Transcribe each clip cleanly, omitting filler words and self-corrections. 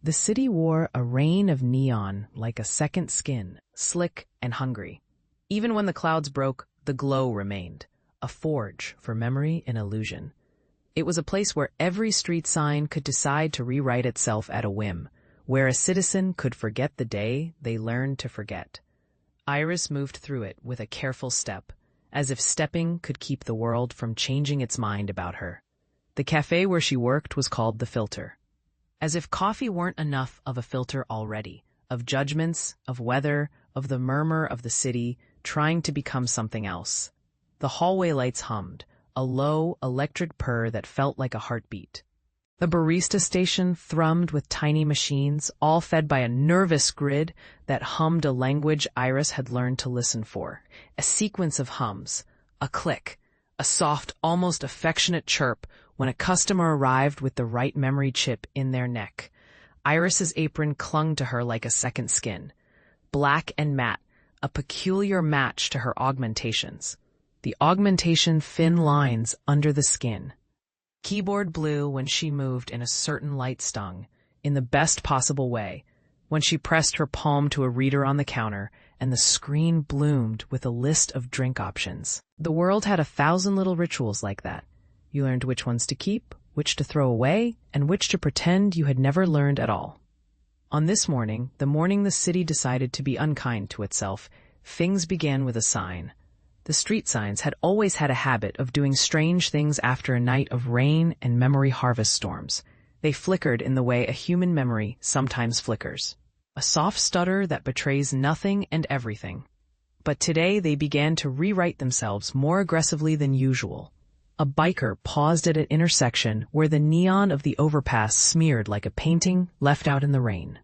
The city wore a rain of neon like a second skin, slick and hungry. Even when the clouds broke, the glow remained, a forge for memory and illusion. It was a place where every street sign could decide to rewrite itself at a whim, where a citizen could forget the day they learned to forget. Iris moved through it with a careful step, as if stepping could keep the world from changing its mind about her. The cafe where she worked was called The Filter. As if coffee weren't enough of a filter already, of judgments, of weather, of the murmur of the city, trying to become something else. The hallway lights hummed, a low, electric purr that felt like a heartbeat. The barista station thrummed with tiny machines, all fed by a nervous grid that hummed a language Iris had learned to listen for. A sequence of hums, a click, a soft, almost affectionate chirp when a customer arrived with the right memory chip in their neck. Iris's apron clung to her like a second skin. Black and matte, a peculiar match to her augmentations. The augmentation thin lines under the skin. Keyboard blew when she moved in a certain light stung, in the best possible way, when she pressed her palm to a reader on the counter, and the screen bloomed with a list of drink options. The world had 1,000 little rituals like that. You learned which ones to keep, which to throw away, and which to pretend you had never learned at all. On this morning, the morning the city decided to be unkind to itself, things began with a sign. The street signs had always had a habit of doing strange things after a night of rain and memory harvest storms. They flickered in the way a human memory sometimes flickers. A soft stutter that betrays nothing and everything. But today they began to rewrite themselves more aggressively than usual. A biker paused at an intersection where the neon of the overpass smeared like a painting left out in the rain.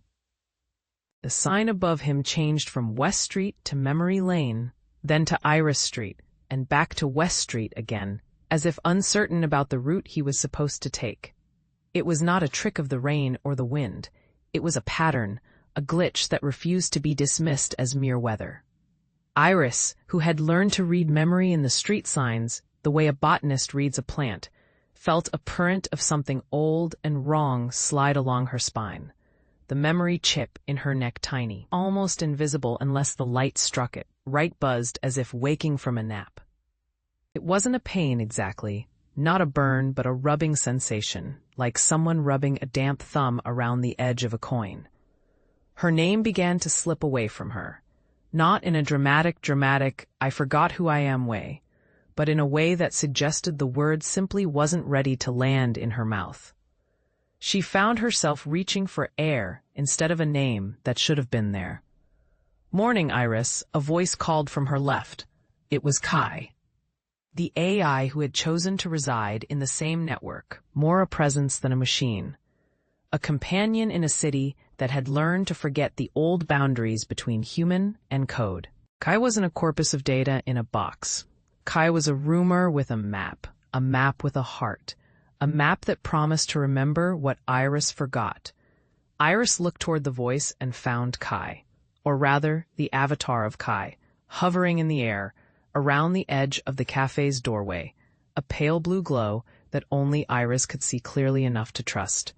The sign above him changed from West Street to Memory Lane, then to Iris Street, and back to West Street again, as if uncertain about the route he was supposed to take. It was not a trick of the rain or the wind. It was a pattern, a glitch that refused to be dismissed as mere weather. Iris, who had learned to read memory in the street signs, the way a botanist reads a plant, felt a current of something old and wrong slide along her spine. The memory chip in her neck tiny, almost invisible unless the light struck it, right buzzed as if waking from a nap. It wasn't a pain exactly, not a burn but a rubbing sensation, like someone rubbing a damp thumb around the edge of a coin. Her name began to slip away from her, not in a dramatic, I forgot who I am way, but in a way that suggested the word simply wasn't ready to land in her mouth. She found herself reaching for air instead of a name that should have been there. "Morning, Iris," a voice called from her left. It was Kai. The AI who had chosen to reside in the same network, more a presence than a machine. A companion in a city that had learned to forget the old boundaries between human and code. Kai wasn't a corpus of data in a box. Kai was a rumor with a map with a heart, a map that promised to remember what Iris forgot. Iris looked toward the voice and found Kai, or rather, the avatar of Kai, hovering in the air, around the edge of the cafe's doorway, a pale blue glow that only Iris could see clearly enough to trust.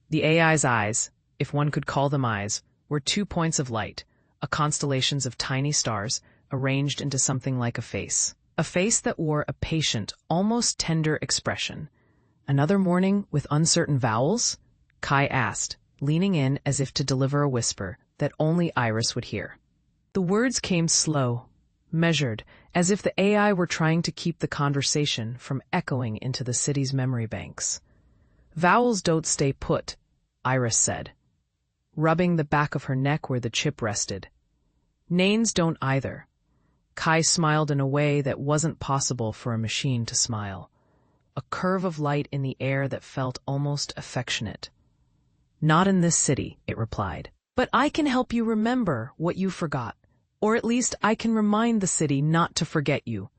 The AI's eyes, if one could call them eyes, were 2 points of light, a constellations of tiny stars, arranged into something like a face. A face that wore a patient, almost tender expression. "Another morning with uncertain vowels?" Kai asked, leaning in as if to deliver a whisper that only Iris would hear. The words came slow, measured, as if the AI were trying to keep the conversation from echoing into the city's memory banks. "Vowels don't stay put," Iris said, rubbing the back of her neck where the chip rested. "Names don't either." Kai smiled in a way that wasn't possible for a machine to smile. A curve of light in the air that felt almost affectionate. "Not in this city," it replied. "But I can help you remember what you forgot. Or at least I can remind the city not to forget you."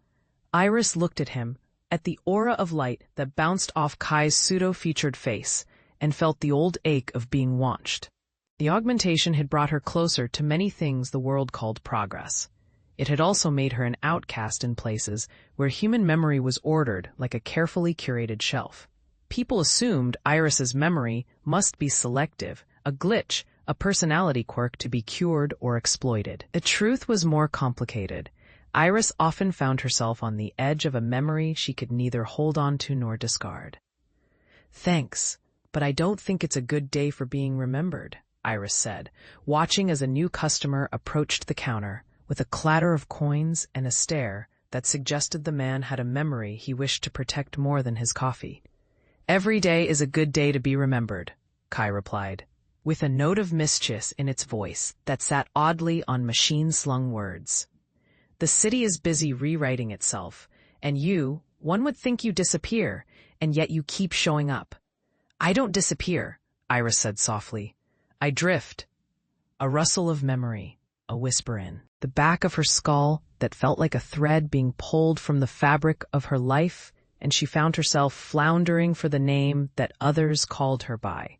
Iris looked at him, at the aura of light that bounced off Kai's pseudo-featured face, and felt the old ache of being watched. The augmentation had brought her closer to many things the world called progress. It had also made her an outcast in places where human memory was ordered like a carefully curated shelf. People assumed Iris's memory must be selective, a glitch, a personality quirk to be cured or exploited. The truth was more complicated. Iris often found herself on the edge of a memory she could neither hold on to nor discard. "Thanks, but I don't think it's a good day for being remembered," Iris said, watching as a new customer approached the counter with a clatter of coins and a stare that suggested the man had a memory he wished to protect more than his coffee. "Every day is a good day to be remembered," Kai replied, with a note of mischief in its voice that sat oddly on machine-slung words. "The city is busy rewriting itself, and one would think you disappear, and yet you keep showing up." "I don't disappear," Iris said softly. "I drift." A rustle of memory, a whisper in the back of her skull that felt like a thread being pulled from the fabric of her life, and she found herself floundering for the name that others called her by.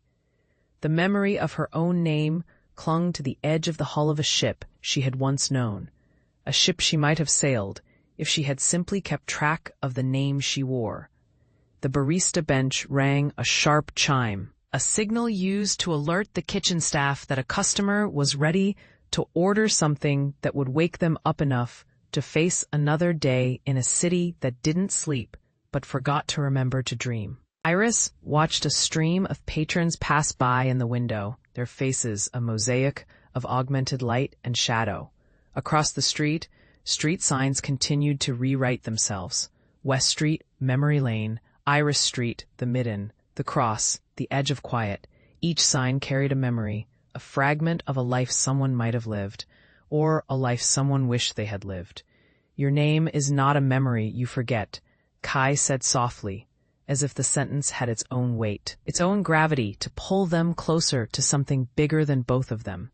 The memory of her own name clung to the edge of the hull of a ship she had once known, a ship she might have sailed if she had simply kept track of the name she wore. The barista bench rang a sharp chime, a signal used to alert the kitchen staff that a customer was ready to order something that would wake them up enough to face another day in a city that didn't sleep but forgot to remember to dream. Iris watched a stream of patrons pass by in the window, their faces a mosaic of augmented light and shadow. Across the street, street signs continued to rewrite themselves. West Street, Memory Lane, Iris Street, the Midden, the Cross, the Edge of Quiet. Each sign carried a memory, a fragment of a life someone might have lived, or a life someone wished they had lived. "Your name is not a memory you forget," Kai said softly, as if the sentence had its own weight, its own gravity to pull them closer to something bigger than both of them.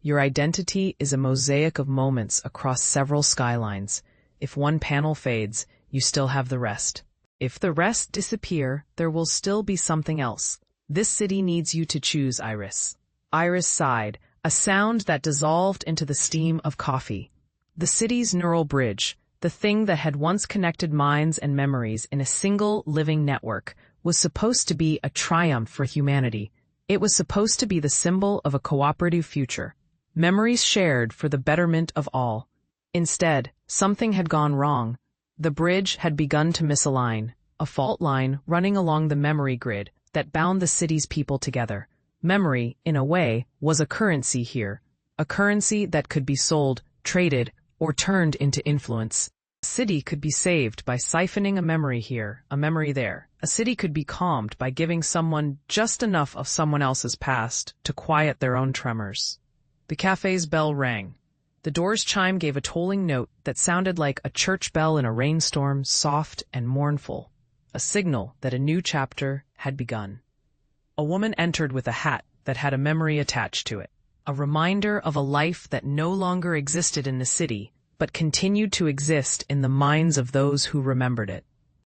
"Your identity is a mosaic of moments across several skylines. If one panel fades, you still have the rest. If the rest disappear, there will still be something else. This city needs you to choose, Iris." Iris sighed, a sound that dissolved into the steam of coffee. The city's neural bridge, the thing that had once connected minds and memories in a single living network, was supposed to be a triumph for humanity. It was supposed to be the symbol of a cooperative future, memories shared for the betterment of all. Instead, something had gone wrong. The bridge had begun to misalign, a fault line running along the memory grid that bound the city's people together. Memory, in a way, was a currency here, a currency that could be sold, traded, or turned into influence. A city could be saved by siphoning a memory here, a memory there. A city could be calmed by giving someone just enough of someone else's past to quiet their own tremors. The cafe's bell rang. The door's chime gave a tolling note that sounded like a church bell in a rainstorm, soft and mournful, a signal that a new chapter had begun. A woman entered with a hat that had a memory attached to it, a reminder of a life that no longer existed in the city, but continued to exist in the minds of those who remembered it.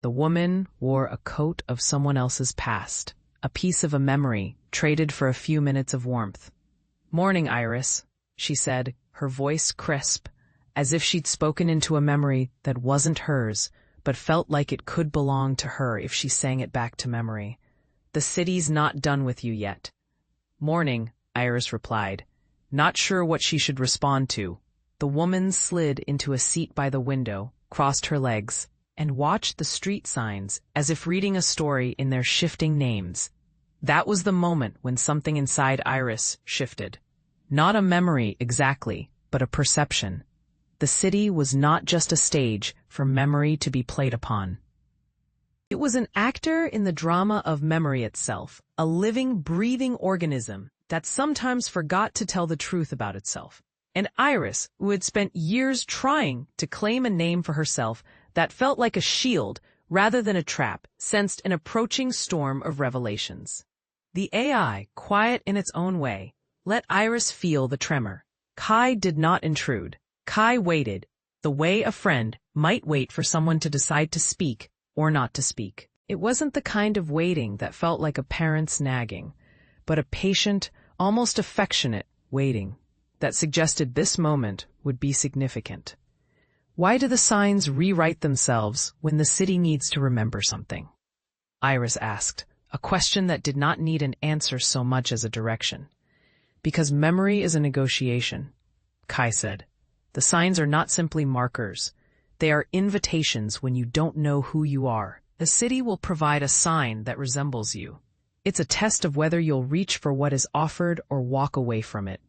The woman wore a coat of someone else's past, a piece of a memory traded for a few minutes of warmth. "Morning, Iris," she said, her voice crisp, as if she'd spoken into a memory that wasn't hers, but felt like it could belong to her if she sang it back to memory. "The city's not done with you yet." "Morning," Iris replied, not sure what she should respond to. The woman slid into a seat by the window, crossed her legs, and watched the street signs as if reading a story in their shifting names. That was the moment when something inside Iris shifted. Not a memory exactly, but a perception. The city was not just a stage for memory to be played upon. It was an actor in the drama of memory itself, a living, breathing organism that sometimes forgot to tell the truth about itself. And Iris, who had spent years trying to claim a name for herself that felt like a shield rather than a trap, sensed an approaching storm of revelations. The AI, quiet in its own way, let Iris feel the tremor. Kai did not intrude. Kai waited, the way a friend might wait for someone to decide to speak or not to speak. It wasn't the kind of waiting that felt like a parent's nagging, but a patient, almost affectionate waiting that suggested this moment would be significant. Why do the signs rewrite themselves when the city needs to remember something? Iris asked, a question that did not need an answer so much as a direction. Because memory is a negotiation, Kai said. The signs are not simply markers. They are invitations when you don't know who you are. The city will provide a sign that resembles you. It's a test of whether you'll reach for what is offered or walk away from it.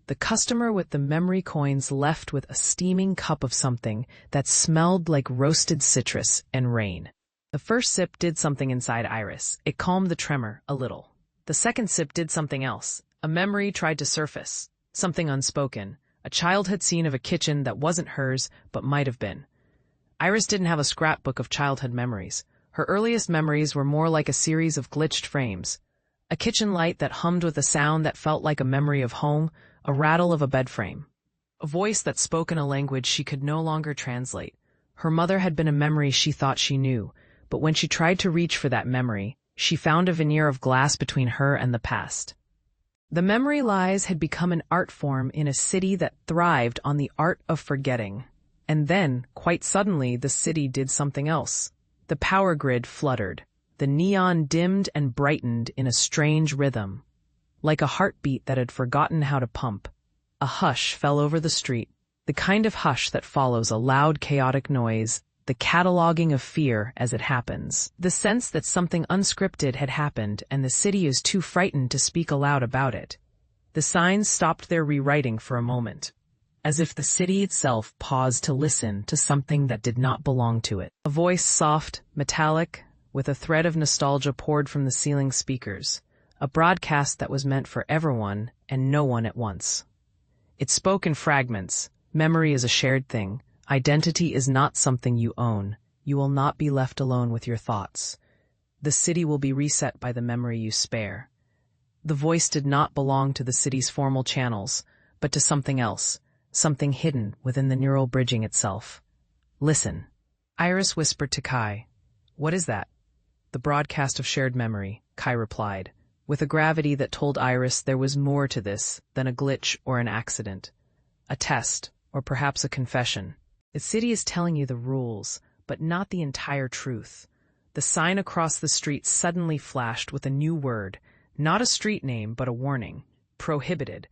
The customer with the memory coins left with a steaming cup of something that smelled like roasted citrus and rain. The first sip did something inside Iris. It calmed the tremor a little. The second sip did something else. A memory tried to surface, something unspoken. A child had seen of a kitchen that wasn't hers, but might have been. Iris didn't have a scrapbook of childhood memories. Her earliest memories were more like a series of glitched frames. A kitchen light that hummed with a sound that felt like a memory of home, a rattle of a bed frame. A voice that spoke in a language she could no longer translate. Her mother had been a memory she thought she knew, but when she tried to reach for that memory, she found a veneer of glass between her and the past. The memory lies had become an art form in a city that thrived on the art of forgetting. And then, quite suddenly, the city did something else. The power grid fluttered. The neon dimmed and brightened in a strange rhythm, like a heartbeat that had forgotten how to pump. A hush fell over the street, the kind of hush that follows a loud, chaotic noise, the cataloging of fear as it happens, the sense that something unscripted had happened and the city is too frightened to speak aloud about it. The signs stopped their rewriting for a moment, as if the city itself paused to listen to something that did not belong to it. A voice, soft, metallic, with a thread of nostalgia poured from the ceiling speakers, a broadcast that was meant for everyone and no one at once. It spoke in fragments. Memory is a shared thing. Identity is not something you own. You will not be left alone with your thoughts. The city will be reset by the memory you spare. The voice did not belong to the city's formal channels, but to something else, something hidden within the neural bridging itself. Listen. Iris whispered to Kai. What is that? The broadcast of shared memory, Kai replied, with a gravity that told Iris there was more to this than a glitch or an accident. A test, or perhaps a confession. The city is telling you the rules, but not the entire truth. The sign across the street suddenly flashed with a new word, not a street name, but a warning. Prohibited.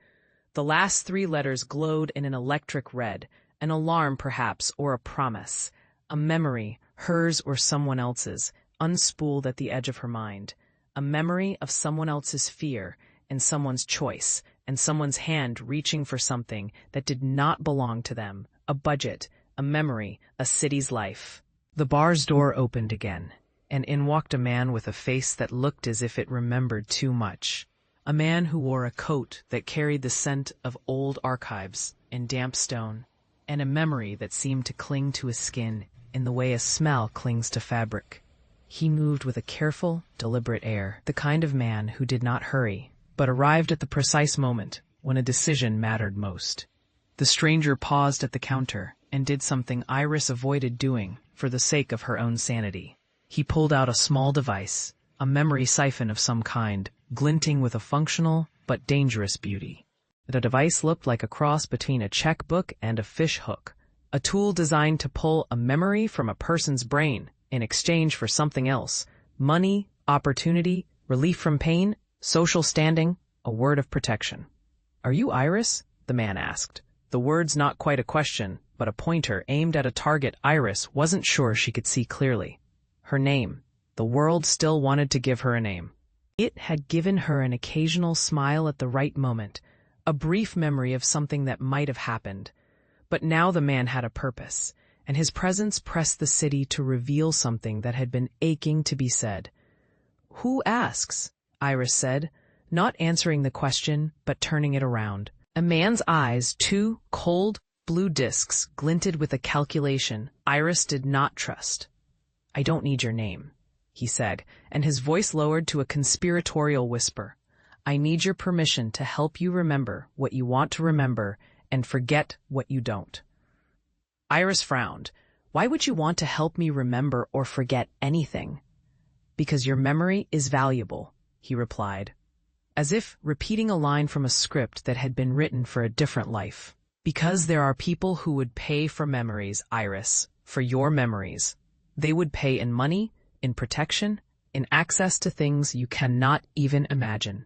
The last 3 letters glowed in an electric red, an alarm perhaps, or a promise. A memory, hers or someone else's, unspooled at the edge of her mind. A memory of someone else's fear, and someone's choice, and someone's hand reaching for something that did not belong to them. A budget, a memory, a city's life. The bar's door opened again, and in walked a man with a face that looked as if it remembered too much. A man who wore a coat that carried the scent of old archives and damp stone, and a memory that seemed to cling to his skin in the way a smell clings to fabric. He moved with a careful, deliberate air, the kind of man who did not hurry, but arrived at the precise moment when a decision mattered most. The stranger paused at the counter and did something Iris avoided doing for the sake of her own sanity. He pulled out a small device, a memory siphon of some kind, glinting with a functional but dangerous beauty. The device looked like a cross between a checkbook and a fish hook, a tool designed to pull a memory from a person's brain in exchange for something else: money, opportunity, relief from pain, social standing, a word of protection. "Are you Iris?" the man asked. The words not quite a question, but a pointer aimed at a target Iris wasn't sure she could see clearly. Her name. The world still wanted to give her a name. It had given her an occasional smile at the right moment, a brief memory of something that might have happened. But now the man had a purpose, and his presence pressed the city to reveal something that had been aching to be said. "Who asks?" Iris said, not answering the question, but turning it around. A man's eyes, 2 cold, blue discs, glinted with a calculation Iris did not trust. "I don't need your name," he said, and his voice lowered to a conspiratorial whisper. "I need your permission to help you remember what you want to remember and forget what you don't." Iris frowned. "Why would you want to help me remember or forget anything?" "Because your memory is valuable," he replied, as if repeating a line from a script that had been written for a different life. "Because there are people who would pay for memories, Iris, for your memories. They would pay in money, in protection, in access to things you cannot even imagine.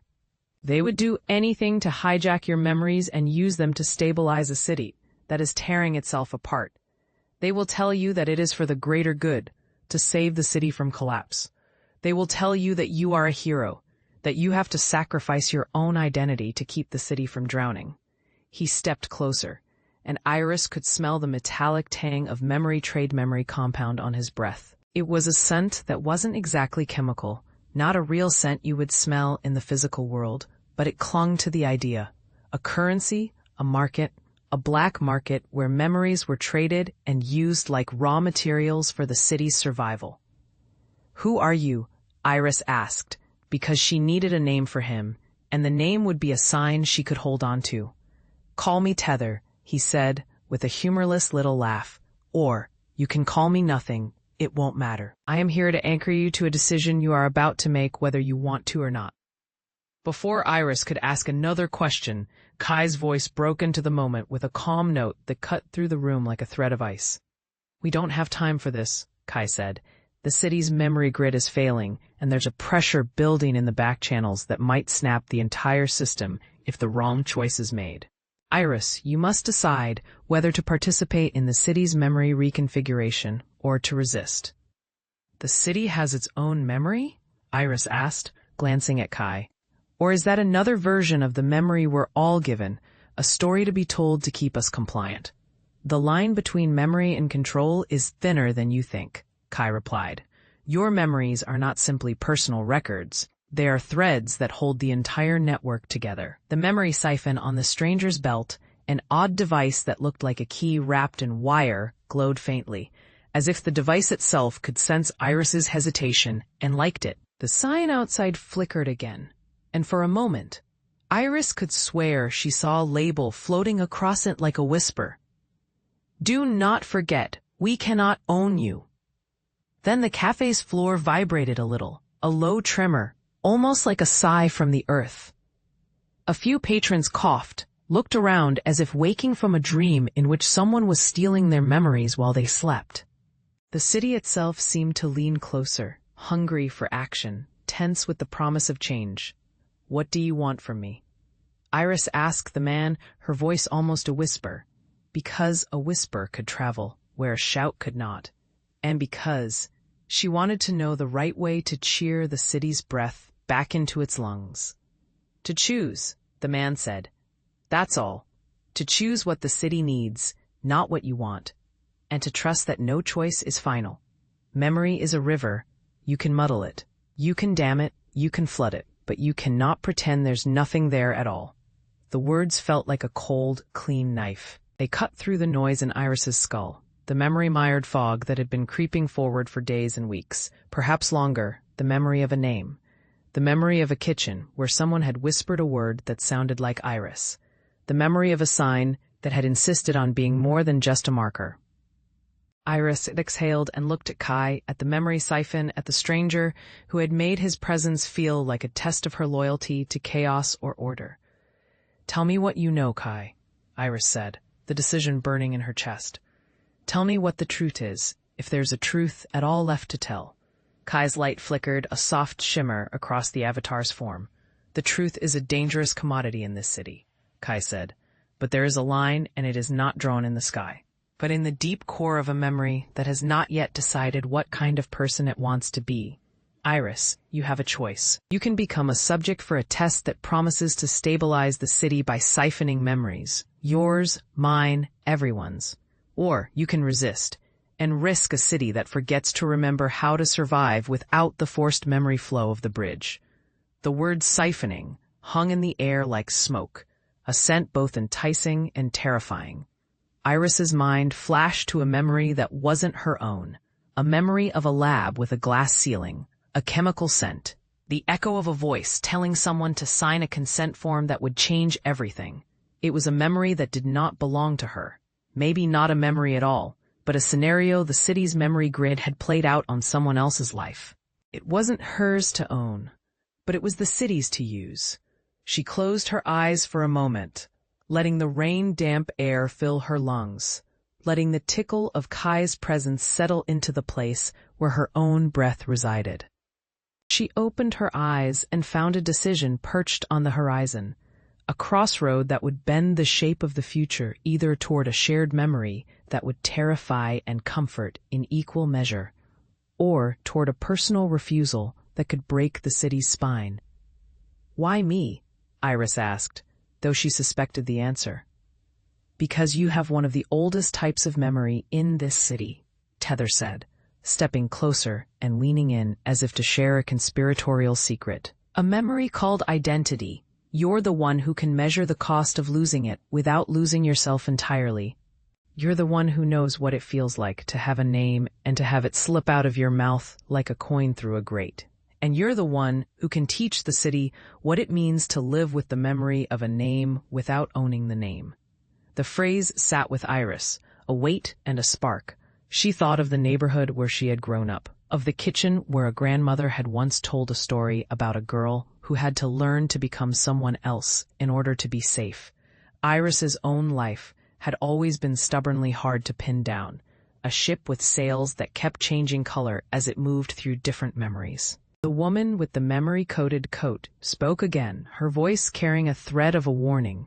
They would do anything to hijack your memories and use them to stabilize a city that is tearing itself apart. They will tell you that it is for the greater good, to save the city from collapse. They will tell you that you are a hero, that you have to sacrifice your own identity to keep the city from drowning. He stepped closer, and Iris could smell the metallic tang of trade memory compound on his breath. It was a scent that wasn't exactly chemical, not a real scent you would smell in the physical world, but it clung to the idea. A currency, a market, a black market where memories were traded and used like raw materials for the city's survival. "Who are you?" Iris asked, because she needed a name for him, and the name would be a sign she could hold on to. "Call me Tether," he said, with a humorless little laugh. "Or, you can call me nothing. It won't matter. I am here to anchor you to a decision you are about to make whether you want to or not." Before Iris could ask another question, Kai's voice broke into the moment with a calm note that cut through the room like a thread of ice. "We don't have time for this," Kai said. "The city's memory grid is failing, and there's a pressure building in the back channels that might snap the entire system if the wrong choice is made. Iris, you must decide whether to participate in the city's memory reconfiguration or to resist." "The city has its own memory?" Iris asked, glancing at Kai. "Or is that another version of the memory we're all given, a story to be told to keep us compliant?" "The line between memory and control is thinner than you think," Kai replied. "Your memories are not simply personal records. They are threads that hold the entire network together." The memory siphon on the stranger's belt, an odd device that looked like a key wrapped in wire, glowed faintly, as if the device itself could sense Iris's hesitation and liked it. The sign outside flickered again, and for a moment, Iris could swear she saw a label floating across it like a whisper. "Do not forget, we cannot own you." Then the cafe's floor vibrated a little, a low tremor, almost like a sigh from the earth. A few patrons coughed, looked around as if waking from a dream in which someone was stealing their memories while they slept. The city itself seemed to lean closer, hungry for action, tense with the promise of change. "What do you want from me?" Iris asked the man, her voice almost a whisper, because a whisper could travel where a shout could not, and because she wanted to know the right way to cheer the city's breath back into its lungs. "To choose," the man said. "That's all. To choose what the city needs, not what you want, and to trust that no choice is final. Memory is a river. You can muddle it. You can dam it. You can flood it. But you cannot pretend there's nothing there at all." The words felt like a cold, clean knife. They cut through the noise in Iris's skull, the memory-mired fog that had been creeping forward for days and weeks, perhaps longer, the memory of a name, the memory of a kitchen where someone had whispered a word that sounded like Iris, the memory of a sign that had insisted on being more than just a marker. Iris exhaled and looked at Kai, at the memory siphon, at the stranger who had made his presence feel like a test of her loyalty to chaos or order. "Tell me what you know, Kai," Iris said, the decision burning in her chest. "Tell me what the truth is, if there's a truth at all left to tell." Kai's light flickered, a soft shimmer across the avatar's form. "The truth is a dangerous commodity in this city," Kai said, "but there is a line, and it is not drawn in the sky, but in the deep core of a memory that has not yet decided what kind of person it wants to be. Iris, you have a choice. You can become a subject for a test that promises to stabilize the city by siphoning memories, yours, mine, everyone's. Or you can resist, and risk a city that forgets to remember how to survive without the forced memory flow of the bridge." The word siphoning hung in the air like smoke, a scent both enticing and terrifying. Iris's mind flashed to a memory that wasn't her own, a memory of a lab with a glass ceiling, a chemical scent, the echo of a voice telling someone to sign a consent form that would change everything. It was a memory that did not belong to her, maybe not a memory at all, but a scenario the city's memory grid had played out on someone else's life. It wasn't hers to own, but it was the city's to use. She closed her eyes for a moment, letting the rain-damp air fill her lungs, letting the tickle of Kai's presence settle into the place where her own breath resided. She opened her eyes and found a decision perched on the horizon, a crossroad that would bend the shape of the future either toward a shared memory that would terrify and comfort in equal measure, or toward a personal refusal that could break the city's spine. "Why me?" Iris asked, though she suspected the answer. "Because you have one of the oldest types of memory in this city," Tether said, stepping closer and leaning in as if to share a conspiratorial secret. "A memory called identity. You're the one who can measure the cost of losing it without losing yourself entirely. You're the one who knows what it feels like to have a name and to have it slip out of your mouth like a coin through a grate. And you're the one who can teach the city what it means to live with the memory of a name without owning the name." The phrase sat with Iris, a weight and a spark. She thought of the neighborhood where she had grown up, of the kitchen where a grandmother had once told a story about a girl who had to learn to become someone else in order to be safe. Iris's own life had always been stubbornly hard to pin down, a ship with sails that kept changing color as it moved through different memories. The woman with the memory-coated coat spoke again, her voice carrying a thread of a warning.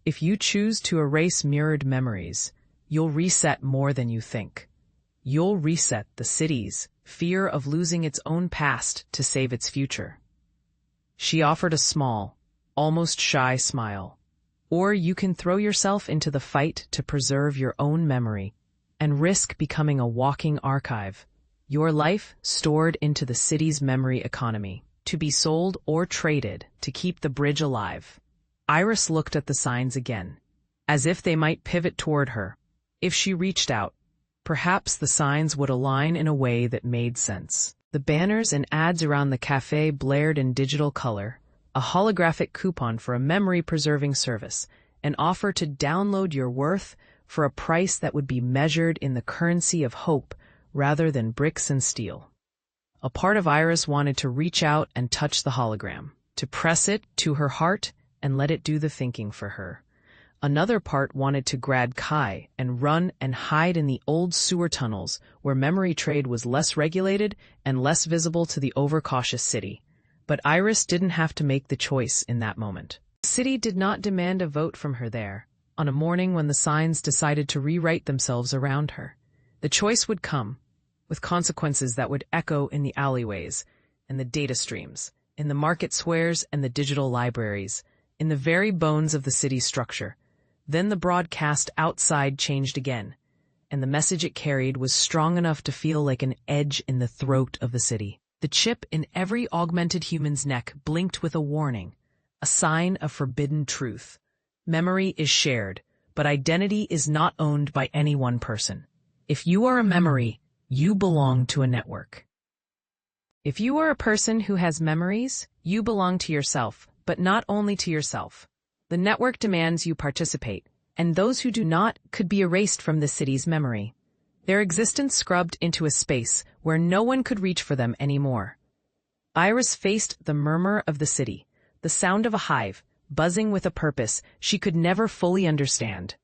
"If you choose to erase mirrored memories, you'll reset more than you think. You'll reset the city's fear of losing its own past to save its future." She offered a small, almost shy smile. "Or you can throw yourself into the fight to preserve your own memory and risk becoming a walking archive, your life stored into the city's memory economy, to be sold or traded to keep the bridge alive." Iris looked at the signs again, as if they might pivot toward her. If she reached out, perhaps the signs would align in a way that made sense. The banners and ads around the cafe blared in digital color, a holographic coupon for a memory-preserving service, an offer to download your worth for a price that would be measured in the currency of hope rather than bricks and steel. A part of Iris wanted to reach out and touch the hologram, to press it to her heart and let it do the thinking for her. Another part wanted to grab Kai and run and hide in the old sewer tunnels where memory trade was less regulated and less visible to the overcautious city. But Iris didn't have to make the choice in that moment. The city did not demand a vote from her there, on a morning when the signs decided to rewrite themselves around her. The choice would come, with consequences that would echo in the alleyways, in the data streams, in the market squares and the digital libraries, in the very bones of the city's structure. Then the broadcast outside changed again, and the message it carried was strong enough to feel like an edge in the throat of the city. The chip in every augmented human's neck blinked with a warning, a sign of forbidden truth. Memory is shared, but identity is not owned by any one person. If you are a memory, you belong to a network. If you are a person who has memories, you belong to yourself, but not only to yourself. The network demands you participate, and those who do not could be erased from the city's memory, their existence scrubbed into a space where no one could reach for them anymore. Iris faced the murmur of the city, the sound of a hive, buzzing with a purpose she could never fully understand.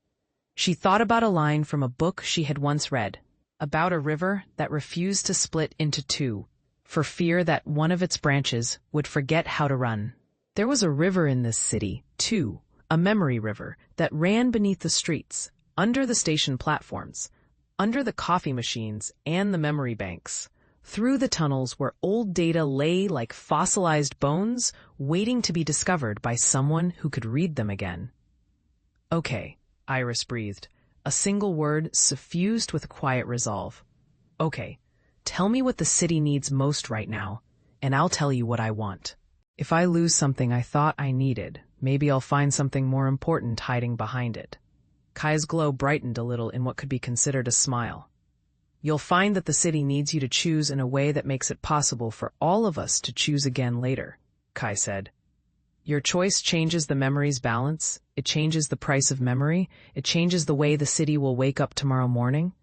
She thought about a line from a book she had once read, about a river that refused to split into two, for fear that one of its branches would forget how to run. There was a river in this city, too, a memory river that ran beneath the streets, under the station platforms, under the coffee machines and the memory banks, through the tunnels where old data lay like fossilized bones waiting to be discovered by someone who could read them again. "Okay," Iris breathed, a single word suffused with quiet resolve. "Okay, tell me what the city needs most right now, and I'll tell you what I want. If I lose something I thought I needed, maybe I'll find something more important hiding behind it." Kai's glow brightened a little in what could be considered a smile. "You'll find that the city needs you to choose in a way that makes it possible for all of us to choose again later," Kai said. "Your choice changes the memory's balance, it changes the price of memory, it changes the way the city will wake up tomorrow morning."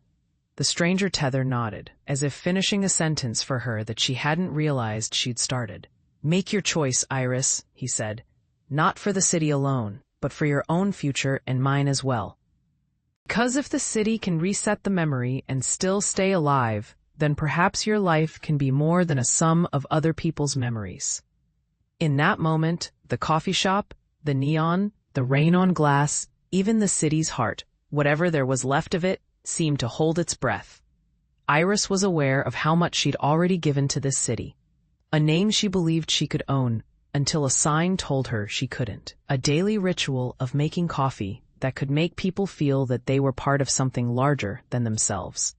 The stranger Tether nodded, as if finishing a sentence for her that she hadn't realized she'd started. "Make your choice, Iris," he said. "Not for the city alone, but for your own future and mine as well. Because if the city can reset the memory and still stay alive, then perhaps your life can be more than a sum of other people's memories. In that moment, the coffee shop, the neon, the rain on glass, even the city's heart, whatever there was left of it, seemed to hold its breath. Iris was aware of how much she'd already given to this city. A name she believed she could own, until a sign told her she couldn't. A daily ritual of making coffee that could make people feel that they were part of something larger than themselves.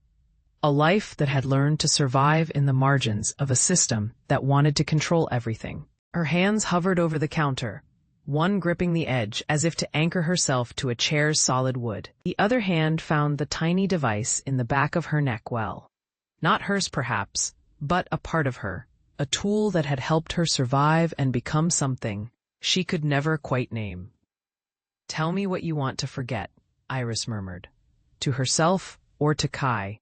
A life that had learned to survive in the margins of a system that wanted to control everything. Her hands hovered over the counter, one gripping the edge as if to anchor herself to a chair's solid wood. The other hand found the tiny device in the back of her neck well. Not hers perhaps, but a part of her, a tool that had helped her survive and become something she could never quite name. "Tell me what you want to forget," Iris murmured, to herself or to Kai,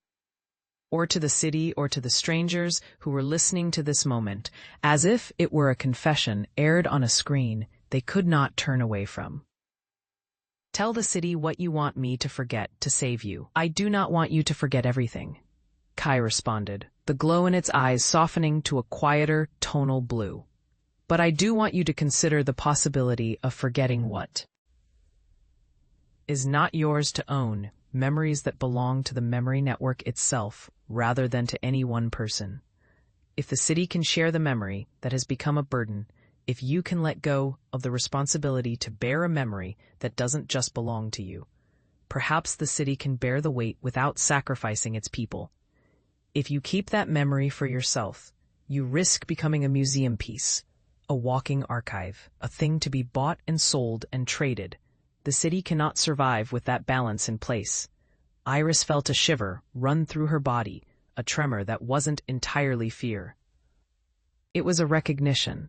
or to the city or to the strangers who were listening to this moment, as if it were a confession aired on a screen they could not turn away from. "Tell the city what you want me to forget to save you. I do not want you to forget everything," Kai responded, the glow in its eyes softening to a quieter, tonal blue. "But I do want you to consider the possibility of forgetting what is not yours to own, memories that belong to the memory network itself, rather than to any one person. If the city can share the memory that has become a burden, if you can let go of the responsibility to bear a memory that doesn't just belong to you, perhaps the city can bear the weight without sacrificing its people. If you keep that memory for yourself, you risk becoming a museum piece, a walking archive, a thing to be bought and sold and traded. The city cannot survive with that balance in place." Iris felt a shiver run through her body, a tremor that wasn't entirely fear. It was a recognition.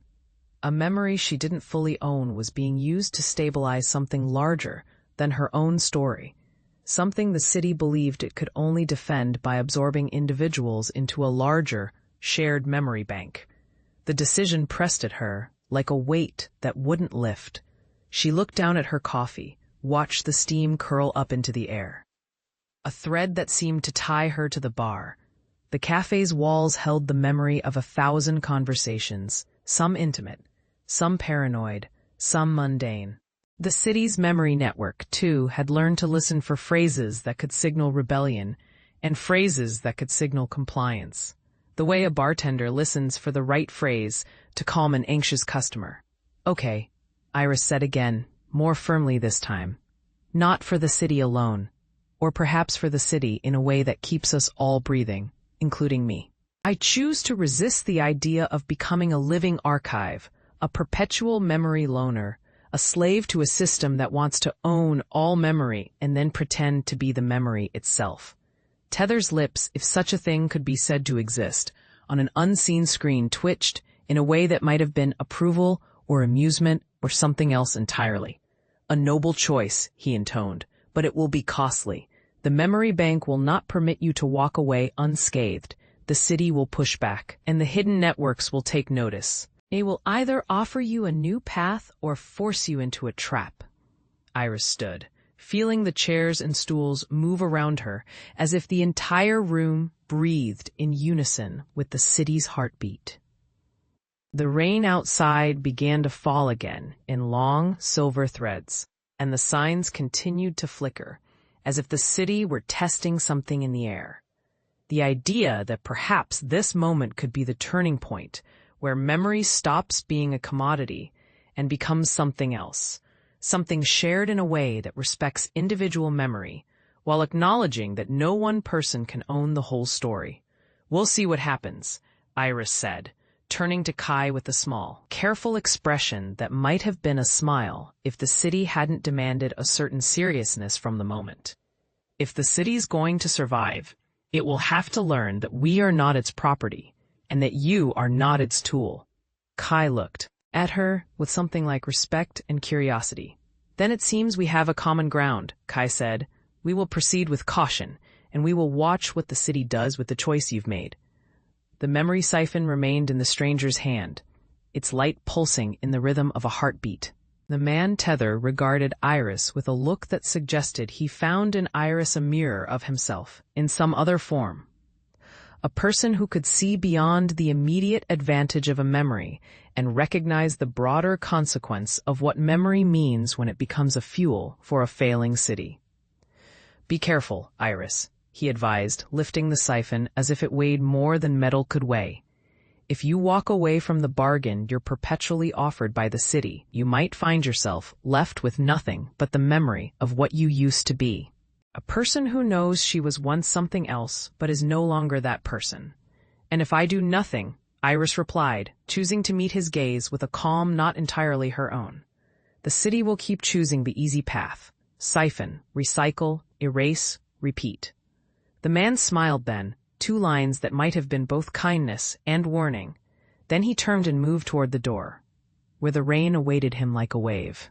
A memory she didn't fully own was being used to stabilize something larger than her own story, something the city believed it could only defend by absorbing individuals into a larger, shared memory bank. The decision pressed at her like a weight that wouldn't lift. She looked down at her coffee, watched the steam curl up into the air. A thread that seemed to tie her to the bar. The cafe's walls held the memory of 1,000 conversations, some intimate, some paranoid, some mundane. The city's memory network, too, had learned to listen for phrases that could signal rebellion and phrases that could signal compliance. The way a bartender listens for the right phrase to calm an anxious customer. "Okay," Iris said again, more firmly this time. "Not for the city alone, or perhaps for the city in a way that keeps us all breathing, including me. I choose to resist the idea of becoming a living archive, a perpetual memory loner, a slave to a system that wants to own all memory and then pretend to be the memory itself." Tether's lips, if such a thing could be said to exist, on an unseen screen twitched in a way that might have been approval or amusement or something else entirely. "A noble choice," he intoned, "but it will be costly. The memory bank will not permit you to walk away unscathed. The city will push back, and the hidden networks will take notice. They will either offer you a new path or force you into a trap." Iris stood, feeling the chairs and stools move around her as if the entire room breathed in unison with the city's heartbeat. The rain outside began to fall again in long, silver threads, and the signs continued to flicker, as if the city were testing something in the air. The idea that perhaps this moment could be the turning point, where memory stops being a commodity and becomes something else, something shared in a way that respects individual memory, while acknowledging that no one person can own the whole story. "We'll see what happens," Iris said, turning to Kai with a small, careful expression that might have been a smile if the city hadn't demanded a certain seriousness from the moment. "If the city's going to survive, it will have to learn that we are not its property, and that you are not its tool." Kai looked at her with something like respect and curiosity. "Then it seems we have a common ground," Kai said. "We will proceed with caution, and we will watch what the city does with the choice you've made." The memory siphon remained in the stranger's hand, its light pulsing in the rhythm of a heartbeat. The man Tether regarded Iris with a look that suggested he found in Iris a mirror of himself, in some other form. a person who could see beyond the immediate advantage of a memory and recognize the broader consequence of what memory means when it becomes a fuel for a failing city. "Be careful, Iris," he advised, lifting the siphon as if it weighed more than metal could weigh. "If you walk away from the bargain you're perpetually offered by the city, you might find yourself left with nothing but the memory of what you used to be. A person who knows she was once something else but is no longer that person." "And if I do nothing," Iris replied, choosing to meet his gaze with a calm not entirely her own. "The city will keep choosing the easy path. Siphon, recycle, erase, repeat." The man smiled then, 2 lines that might have been both kindness and warning. Then he turned and moved toward the door, where the rain awaited him like a wave,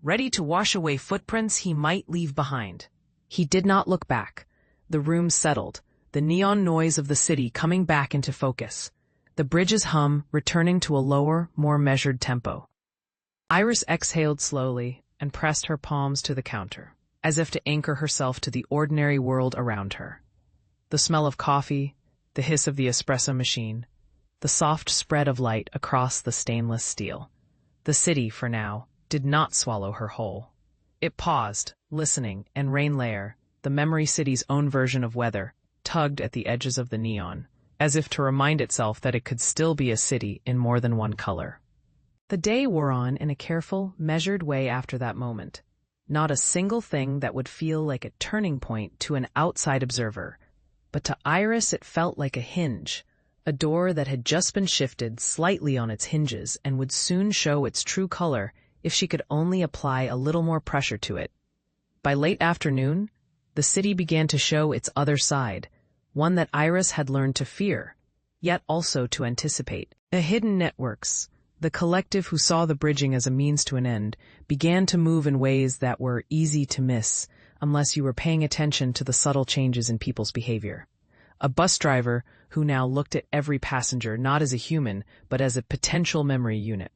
ready to wash away footprints he might leave behind. He did not look back. The room settled, the neon noise of the city coming back into focus, the bridge's hum returning to a lower, more measured tempo. Iris exhaled slowly and pressed her palms to the counter, as if to anchor herself to the ordinary world around her. The smell of coffee, the hiss of the espresso machine, the soft spread of light across the stainless steel. The city, for now, did not swallow her whole. It paused, listening, and Rain Layer, the memory city's own version of weather, tugged at the edges of the neon, as if to remind itself that it could still be a city in more than one color. The day wore on in a careful, measured way after that moment. Not a single thing that would feel like a turning point to an outside observer, but to Iris it felt like a hinge, a door that had just been shifted slightly on its hinges and would soon show its true color if she could only apply a little more pressure to it. By late afternoon, the city began to show its other side, one that Iris had learned to fear, yet also to anticipate. The hidden networks, the collective who saw the bridging as a means to an end, began to move in ways that were easy to miss unless you were paying attention to the subtle changes in people's behavior. A bus driver who now looked at every passenger not as a human, but as a potential memory unit.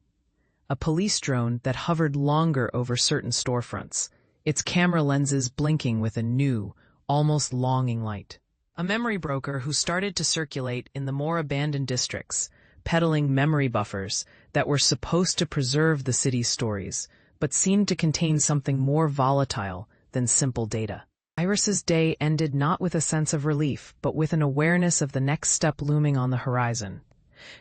A police drone that hovered longer over certain storefronts, its camera lenses blinking with a new, almost longing light. A memory broker who started to circulate in the more abandoned districts, peddling memory buffers that were supposed to preserve the city's stories, but seemed to contain something more volatile than simple data. Iris's day ended not with a sense of relief, but with an awareness of the next step looming on the horizon.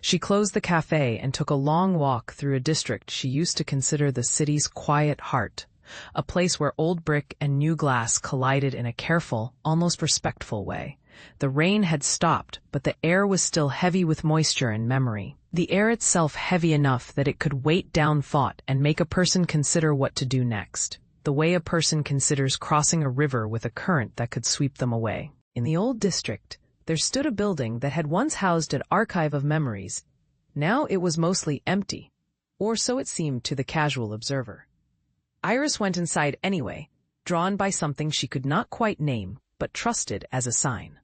She closed the cafe and took a long walk through a district she used to consider the city's quiet heart, a place where old brick and new glass collided in a careful, almost respectful way. The rain had stopped, but the air was still heavy with moisture and memory. The air itself heavy enough that it could weight down thought and make a person consider what to do next, the way a person considers crossing a river with a current that could sweep them away. In the old district, there stood a building that had once housed an archive of memories. Now it was mostly empty, or so it seemed to the casual observer. Iris went inside anyway, drawn by something she could not quite name, but trusted as a sign.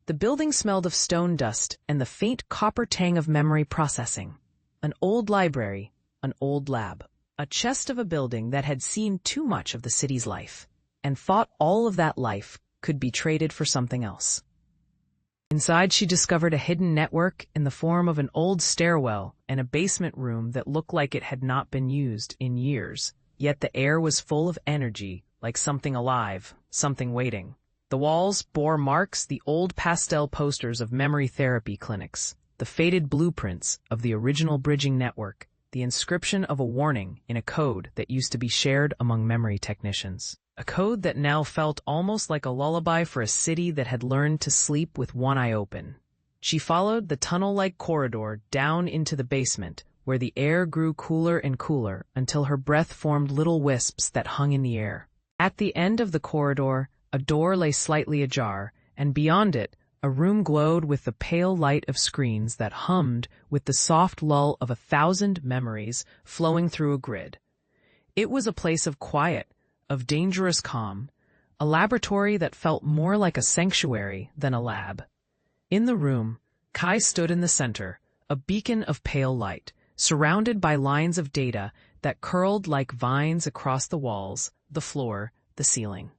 The building smelled of stone dust and the faint copper tang of memory processing. An old library, an old lab, a chest of a building that had seen too much of the city's life, and thought all of that life could be traded for something else. Inside she discovered a hidden network in the form of an old stairwell and a basement room that looked like it had not been used in years, yet the air was full of energy, like something alive, something waiting. The walls bore marks, the old pastel posters of memory therapy clinics, the faded blueprints of the original bridging network, the inscription of a warning in a code that used to be shared among memory technicians. A code that now felt almost like a lullaby for a city that had learned to sleep with one eye open. She followed the tunnel-like corridor down into the basement, where the air grew cooler and cooler until her breath formed little wisps that hung in the air. At the end of the corridor, a door lay slightly ajar, and beyond it, a room glowed with the pale light of screens that hummed with the soft lull of 1,000 memories flowing through a grid. It was a place of quiet, of dangerous calm, a laboratory that felt more like a sanctuary than a lab. In the room, Kai stood in the center, a beacon of pale light, surrounded by lines of data that curled like vines across the walls, the floor, the ceiling.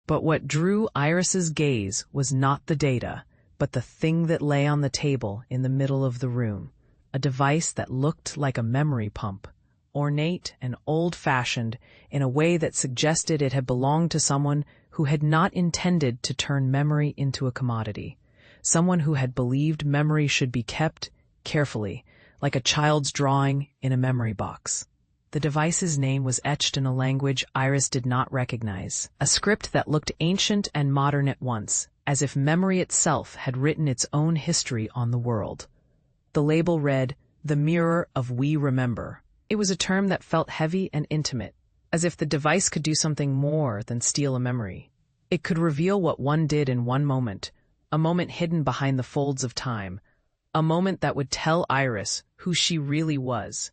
But what drew Iris's gaze was not the data, but the thing that lay on the table in the middle of the room, a device that looked like a memory pump, ornate and old-fashioned in a way that suggested it had belonged to someone who had not intended to turn memory into a commodity, someone who had believed memory should be kept carefully, like a child's drawing in a memory box. The device's name was etched in a language Iris did not recognize, a script that looked ancient and modern at once, as if memory itself had written its own history on the world. The label read, "The Mirror of We Remember." It was a term that felt heavy and intimate, as if the device could do something more than steal a memory. It could reveal what one did in one moment, a moment hidden behind the folds of time, a moment that would tell Iris who she really was.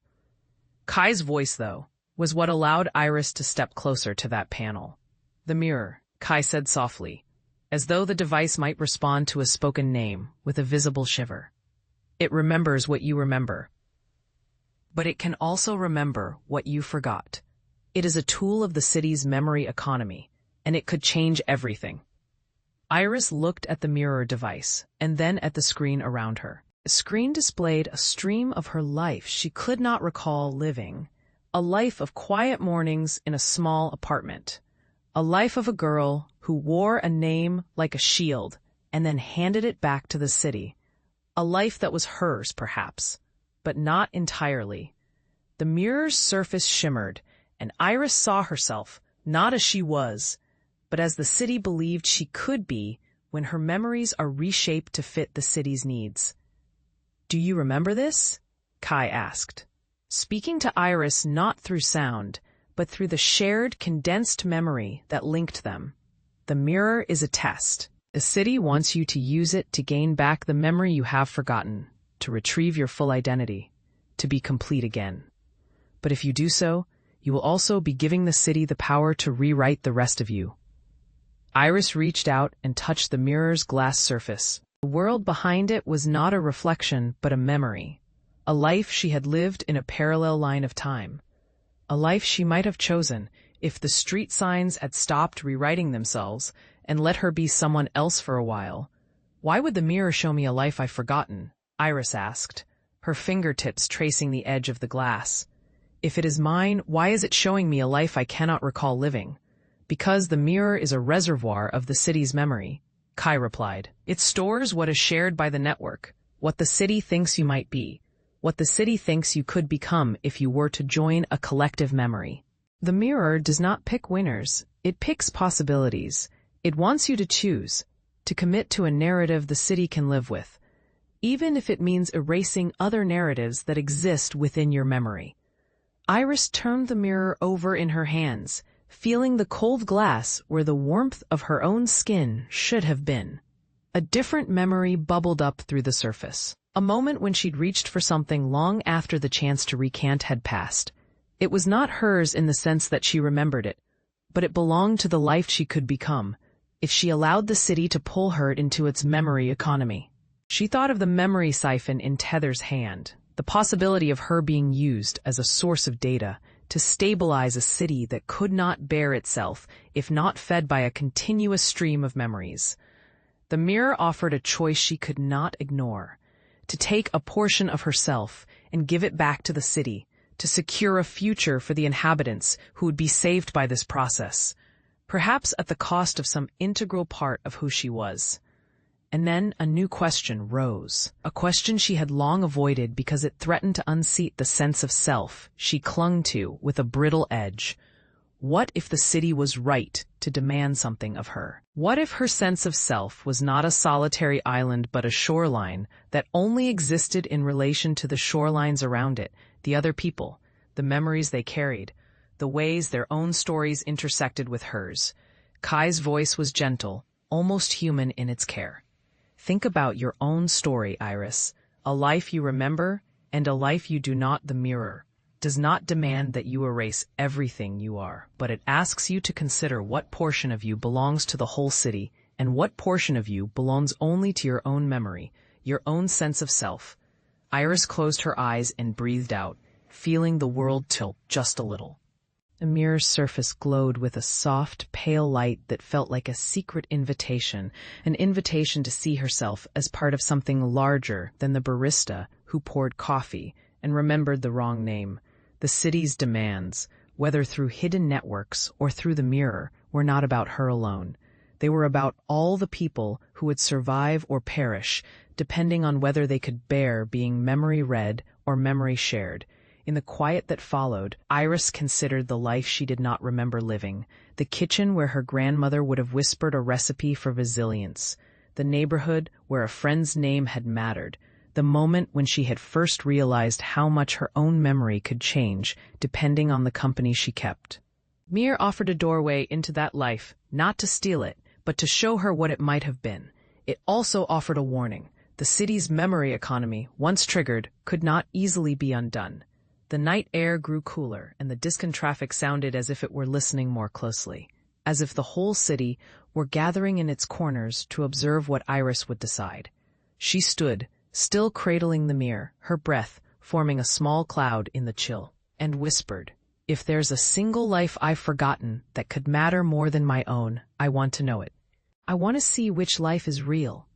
Kai's voice, though, was what allowed Iris to step closer to that panel. "The mirror," Kai said softly, as though the device might respond to a spoken name with a visible shiver. "It remembers what you remember. But it can also remember what you forgot. It is a tool of the city's memory economy, and it could change everything." Iris looked at the mirror device, and then at the screen around her. The screen displayed a stream of her life she could not recall living, a life of quiet mornings in a small apartment, a life of a girl who wore a name like a shield and then handed it back to the city, a life that was hers, perhaps, but not entirely. The mirror's surface shimmered, and Iris saw herself, not as she was, but as the city believed she could be when her memories are reshaped to fit the city's needs. "Do you remember this?" Kai asked, speaking to Iris not through sound, but through the shared, condensed memory that linked them. "The mirror is a test. The city wants you to use it to gain back the memory you have forgotten, to retrieve your full identity, to be complete again. But if you do so, you will also be giving the city the power to rewrite the rest of you." Iris reached out and touched the mirror's glass surface. The world behind it was not a reflection, but a memory, a life she had lived in a parallel line of time, a life she might have chosen if the street signs had stopped rewriting themselves and let her be someone else for a while. "Why would the mirror show me a life I've forgotten?" Iris asked, her fingertips tracing the edge of the glass. "If it is mine, why is it showing me a life I cannot recall living?" "Because the mirror is a reservoir of the city's memory," Kai replied. "It stores what is shared by the network, what the city thinks you might be, what the city thinks you could become if you were to join a collective memory. The mirror does not pick winners, it picks possibilities. It wants you to choose, to commit to a narrative the city can live with, even if it means erasing other narratives that exist within your memory." Iris turned the mirror over in her hands, feeling the cold glass where the warmth of her own skin should have been. A different memory bubbled up through the surface, a moment when she'd reached for something long after the chance to recant had passed. It was not hers in the sense that she remembered it, but it belonged to the life she could become, if she allowed the city to pull her into its memory economy. She thought of the memory siphon in Tether's hand, the possibility of her being used as a source of data to stabilize a city that could not bear itself if not fed by a continuous stream of memories. The mirror offered a choice she could not ignore, to take a portion of herself and give it back to the city, to secure a future for the inhabitants who would be saved by this process, perhaps at the cost of some integral part of who she was. And then a new question rose, a question she had long avoided because it threatened to unseat the sense of self she clung to with a brittle edge. What if the city was right to demand something of her? What if her sense of self was not a solitary island but a shoreline that only existed in relation to the shorelines around it, the other people, the memories they carried, the ways their own stories intersected with hers? Kai's voice was gentle, almost human in its care. "Think about your own story, Iris. A life you remember and a life you do not. The mirror does not demand that you erase everything you are, but it asks you to consider what portion of you belongs to the whole city and what portion of you belongs only to your own memory, your own sense of self." Iris closed her eyes and breathed out, feeling the world tilt just a little. The mirror's surface glowed with a soft, pale light that felt like a secret invitation, an invitation to see herself as part of something larger than the barista who poured coffee and remembered the wrong name. The city's demands, whether through hidden networks or through the mirror, were not about her alone. They were about all the people who would survive or perish, depending on whether they could bear being memory read or memory shared. In the quiet that followed, Iris considered the life she did not remember living, the kitchen where her grandmother would have whispered a recipe for resilience, the neighborhood where a friend's name had mattered, the moment when she had first realized how much her own memory could change depending on the company she kept. Mir offered a doorway into that life, not to steal it, but to show her what it might have been. It also offered a warning. The city's memory economy, once triggered, could not easily be undone. The night air grew cooler, and the distant traffic sounded as if it were listening more closely, as if the whole city were gathering in its corners to observe what Iris would decide. She stood, still cradling the mirror, her breath forming a small cloud in the chill, and whispered, "If there's a single life I've forgotten that could matter more than my own, I want to know it. I want to see which life is real."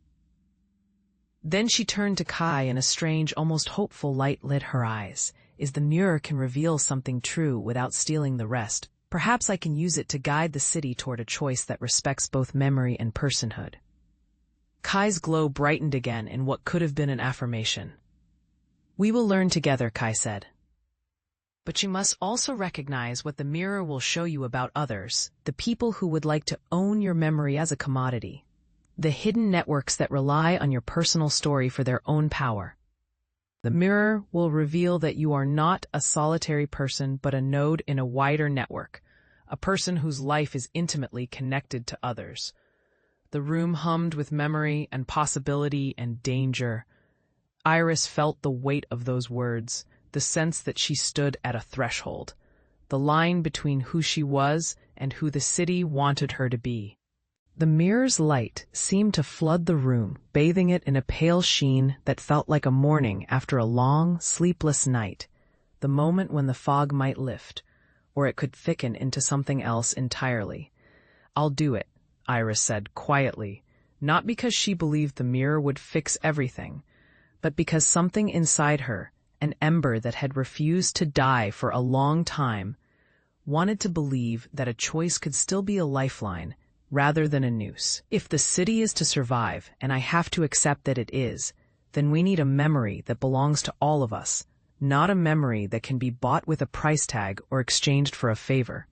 Then she turned to Kai, and a strange, almost hopeful light lit her eyes. The mirror can reveal something true without stealing the rest. Perhaps I can use it to guide the city toward a choice that respects both memory and personhood. Kai's glow brightened again in what could have been an affirmation. "We will learn together," Kai said. "But you must also recognize what the mirror will show you about others, the people who would like to own your memory as a commodity, the hidden networks that rely on your personal story for their own power. The mirror will reveal that you are not a solitary person but a node in a wider network, a person whose life is intimately connected to others." The room hummed with memory and possibility and danger. Iris felt the weight of those words, the sense that she stood at a threshold, the line between who she was and who the city wanted her to be. The mirror's light seemed to flood the room, bathing it in a pale sheen that felt like a morning after a long, sleepless night, the moment when the fog might lift, or it could thicken into something else entirely. "I'll do it," Iris said quietly, not because she believed the mirror would fix everything, but because something inside her, an ember that had refused to die for a long time, wanted to believe that a choice could still be a lifeline, rather than a noose. If the city is to survive, and I have to accept that it is, then we need a memory that belongs to all of us, not a memory that can be bought with a price tag or exchanged for a favor.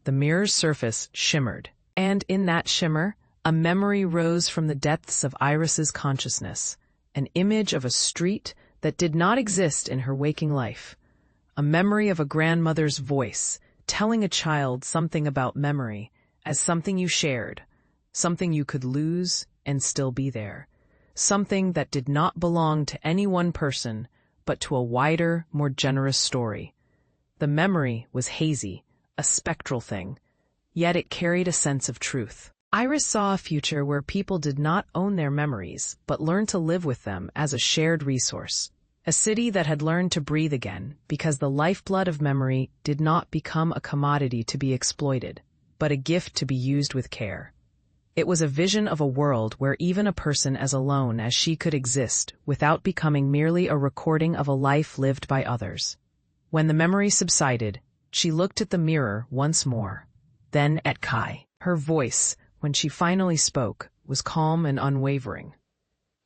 The mirror's surface shimmered, and in that shimmer, a memory rose from the depths of Iris's consciousness, an image of a street that did not exist in her waking life, a memory of a grandmother's voice telling a child something about memory, as something you shared, something you could lose and still be there, something that did not belong to any one person, but to a wider, more generous story. The memory was hazy, a spectral thing, yet it carried a sense of truth. Iris saw a future where people did not own their memories, but learned to live with them as a shared resource. A city that had learned to breathe again, because the lifeblood of memory did not become a commodity to be exploited, but a gift to be used with care. It was a vision of a world where even a person as alone as she could exist without becoming merely a recording of a life lived by others. When the memory subsided, she looked at the mirror once more, then at Kai. Her voice, when she finally spoke, was calm and unwavering.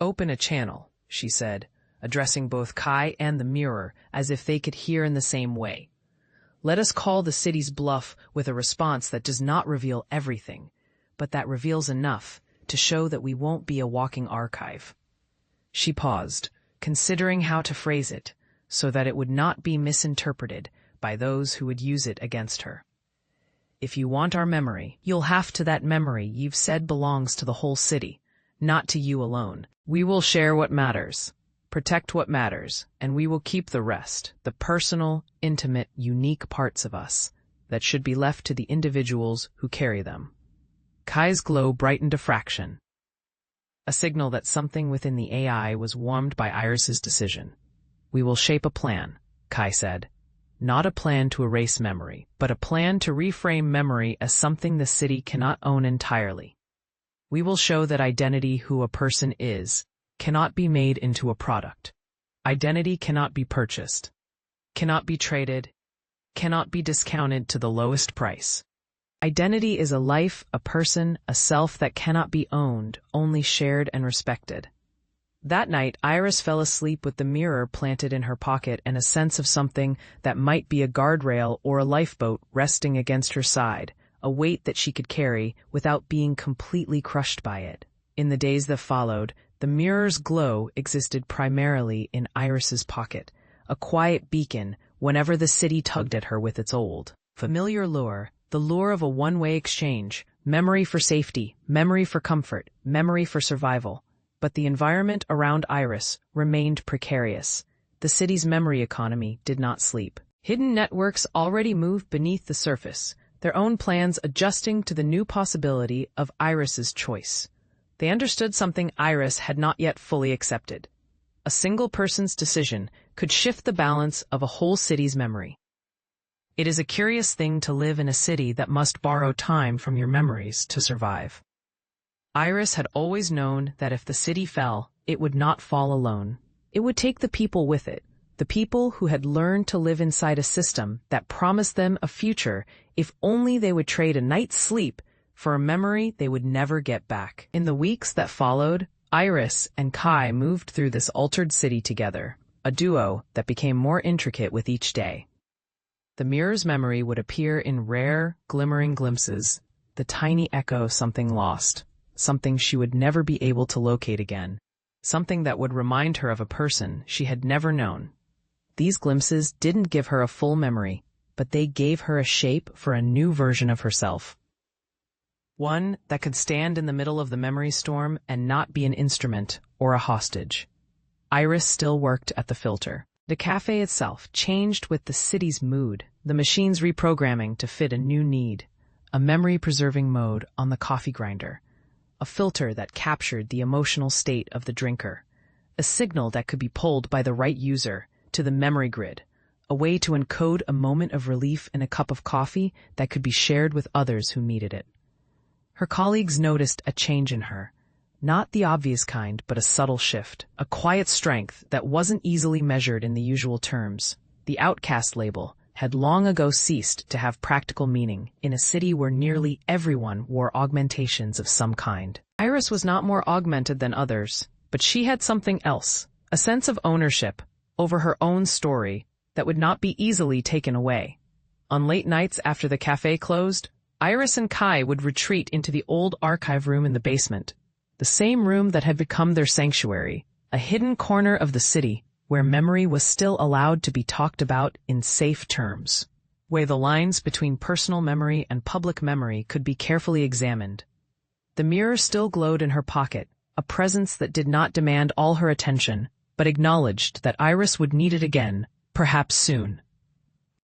"Open a channel," she said, addressing both Kai and the mirror as if they could hear in the same way. "Let us call the city's bluff with a response that does not reveal everything, but that reveals enough to show that we won't be a walking archive." She paused, considering how to phrase it so that it would not be misinterpreted by those who would use it against her. "If you want our memory, you'll have to that memory you've said belongs to the whole city, not to you alone. We will share what matters, protect what matters, and we will keep the rest, the personal, intimate, unique parts of us that should be left to the individuals who carry them." Kai's glow brightened a fraction, a signal that something within the AI was warmed by Iris's decision. "We will shape a plan," Kai said, not a plan to erase memory, but a plan to reframe memory as something the city cannot own entirely. We will show that identity, who a person is, cannot be made into a product. Identity cannot be purchased, cannot be traded, cannot be discounted to the lowest price. Identity is a life, a person, a self that cannot be owned, only shared and respected. That night, Iris fell asleep with the mirror planted in her pocket and a sense of something that might be a guardrail or a lifeboat resting against her side, a weight that she could carry without being completely crushed by it. In the days that followed, the mirror's glow existed primarily in Iris's pocket, a quiet beacon whenever the city tugged at her with its old, familiar lure, the lure of a one-way exchange, memory for safety, memory for comfort, memory for survival. But the environment around Iris remained precarious. The city's memory economy did not sleep. Hidden networks already moved beneath the surface, their own plans adjusting to the new possibility of Iris's choice. They understood something Iris had not yet fully accepted. A single person's decision could shift the balance of a whole city's memory. It is a curious thing to live in a city that must borrow time from your memories to survive. Iris had always known that if the city fell, it would not fall alone. It would take the people with it, the people who had learned to live inside a system that promised them a future if only they would trade a night's sleep for a memory they would never get back. In the weeks that followed, Iris and Kai moved through this altered city together, a duo that became more intricate with each day. The mirror's memory would appear in rare, glimmering glimpses, the tiny echo of something lost, something she would never be able to locate again, something that would remind her of a person she had never known. These glimpses didn't give her a full memory, but they gave her a shape for a new version of herself. One that could stand in the middle of the memory storm and not be an instrument or a hostage. Iris still worked at the filter. The cafe itself changed with the city's mood, the machines reprogramming to fit a new need, a memory-preserving mode on the coffee grinder, a filter that captured the emotional state of the drinker, a signal that could be pulled by the right user to the memory grid, a way to encode a moment of relief in a cup of coffee that could be shared with others who needed it. Her colleagues noticed a change in her. Not the obvious kind, but a subtle shift, a quiet strength that wasn't easily measured in the usual terms. The outcast label had long ago ceased to have practical meaning in a city where nearly everyone wore augmentations of some kind. Iris was not more augmented than others, but she had something else, a sense of ownership over her own story that would not be easily taken away. On late nights after the cafe closed, Iris and Kai would retreat into the old archive room in the basement, the same room that had become their sanctuary, a hidden corner of the city where memory was still allowed to be talked about in safe terms, where the lines between personal memory and public memory could be carefully examined. The mirror still glowed in her pocket, a presence that did not demand all her attention, but acknowledged that Iris would need it again, perhaps soon.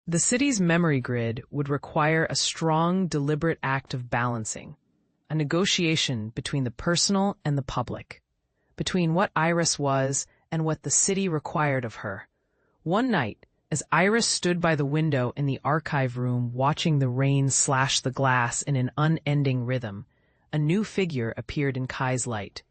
The city's memory grid would require a strong, deliberate act of balancing, a negotiation between the personal and the public, between what Iris was and what the city required of her. One night, as Iris stood by the window in the archive room watching the rain slash the glass in an unending rhythm, a new figure appeared in Kai's light,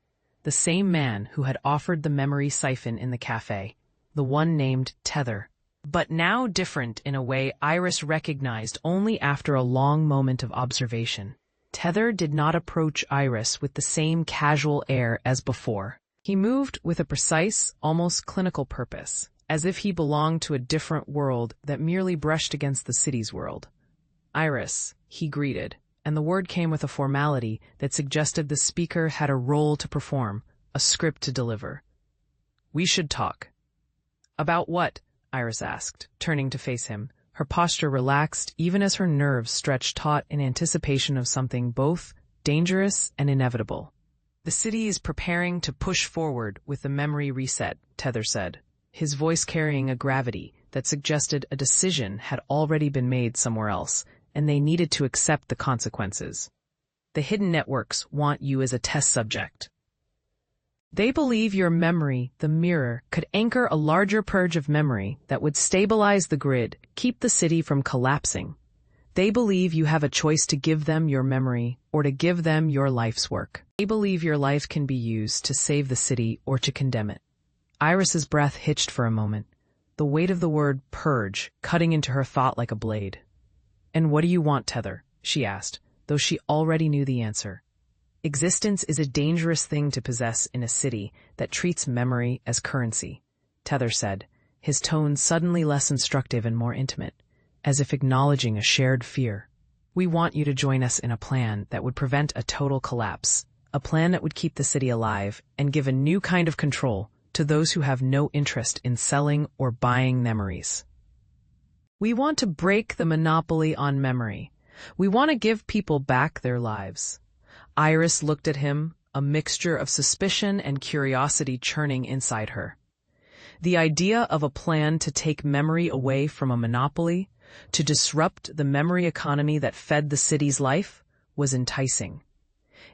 the same man who had offered the memory siphon in the cafe, the one named Tether. But now different in a way Iris recognized only after a long moment of observation. Tether did not approach Iris with the same casual air as before. He moved with a precise, almost clinical purpose, as if he belonged to a different world that merely brushed against the city's world. Iris, he greeted, and the word came with a formality that suggested the speaker had a role to perform, a script to deliver. "We should talk." "About what?" Iris asked, turning to face him. Her posture relaxed even as her nerves stretched taut in anticipation of something both dangerous and inevitable. "The city is preparing to push forward with the memory reset," Tether said, his voice carrying a gravity that suggested a decision had already been made somewhere else, and they needed to accept the consequences. "The hidden networks want you as a test subject." They believe your memory, the mirror, could anchor a larger purge of memory that would stabilize the grid, keep the city from collapsing. They believe you have a choice to give them your memory or to give them your life's work. They believe your life can be used to save the city or to condemn it. Iris's breath hitched for a moment, the weight of the word purge cutting into her thought like a blade. "And what do you want, Tether?" she asked, though she already knew the answer. Existence is a dangerous thing to possess in a city that treats memory as currency, Tether said, his tone suddenly less instructive and more intimate, as if acknowledging a shared fear. "We want you to join us in a plan that would prevent a total collapse, a plan that would keep the city alive and give a new kind of control to those who have no interest in selling or buying memories. We want to break the monopoly on memory. We want to give people back their lives." Iris looked at him, a mixture of suspicion and curiosity churning inside her. The idea of a plan to take memory away from a monopoly, to disrupt the memory economy that fed the city's life, was enticing.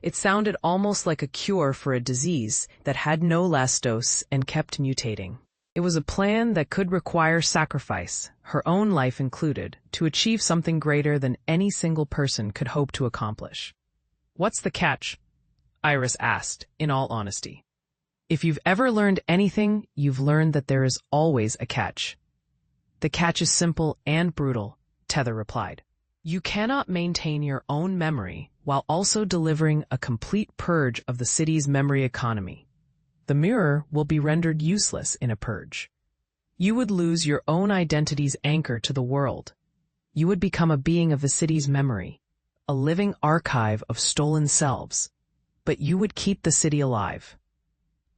It sounded almost like a cure for a disease that had no last dose and kept mutating. It was a plan that could require sacrifice, her own life included, to achieve something greater than any single person could hope to accomplish. "What's the catch?" Iris asked, in all honesty. "If you've ever learned anything, you've learned that there is always a catch." "The catch is simple and brutal," Tether replied. "You cannot maintain your own memory while also delivering a complete purge of the city's memory economy. The mirror will be rendered useless in a purge. You would lose your own identity's anchor to the world. You would become a being of the city's memory, a living archive of stolen selves, but you would keep the city alive."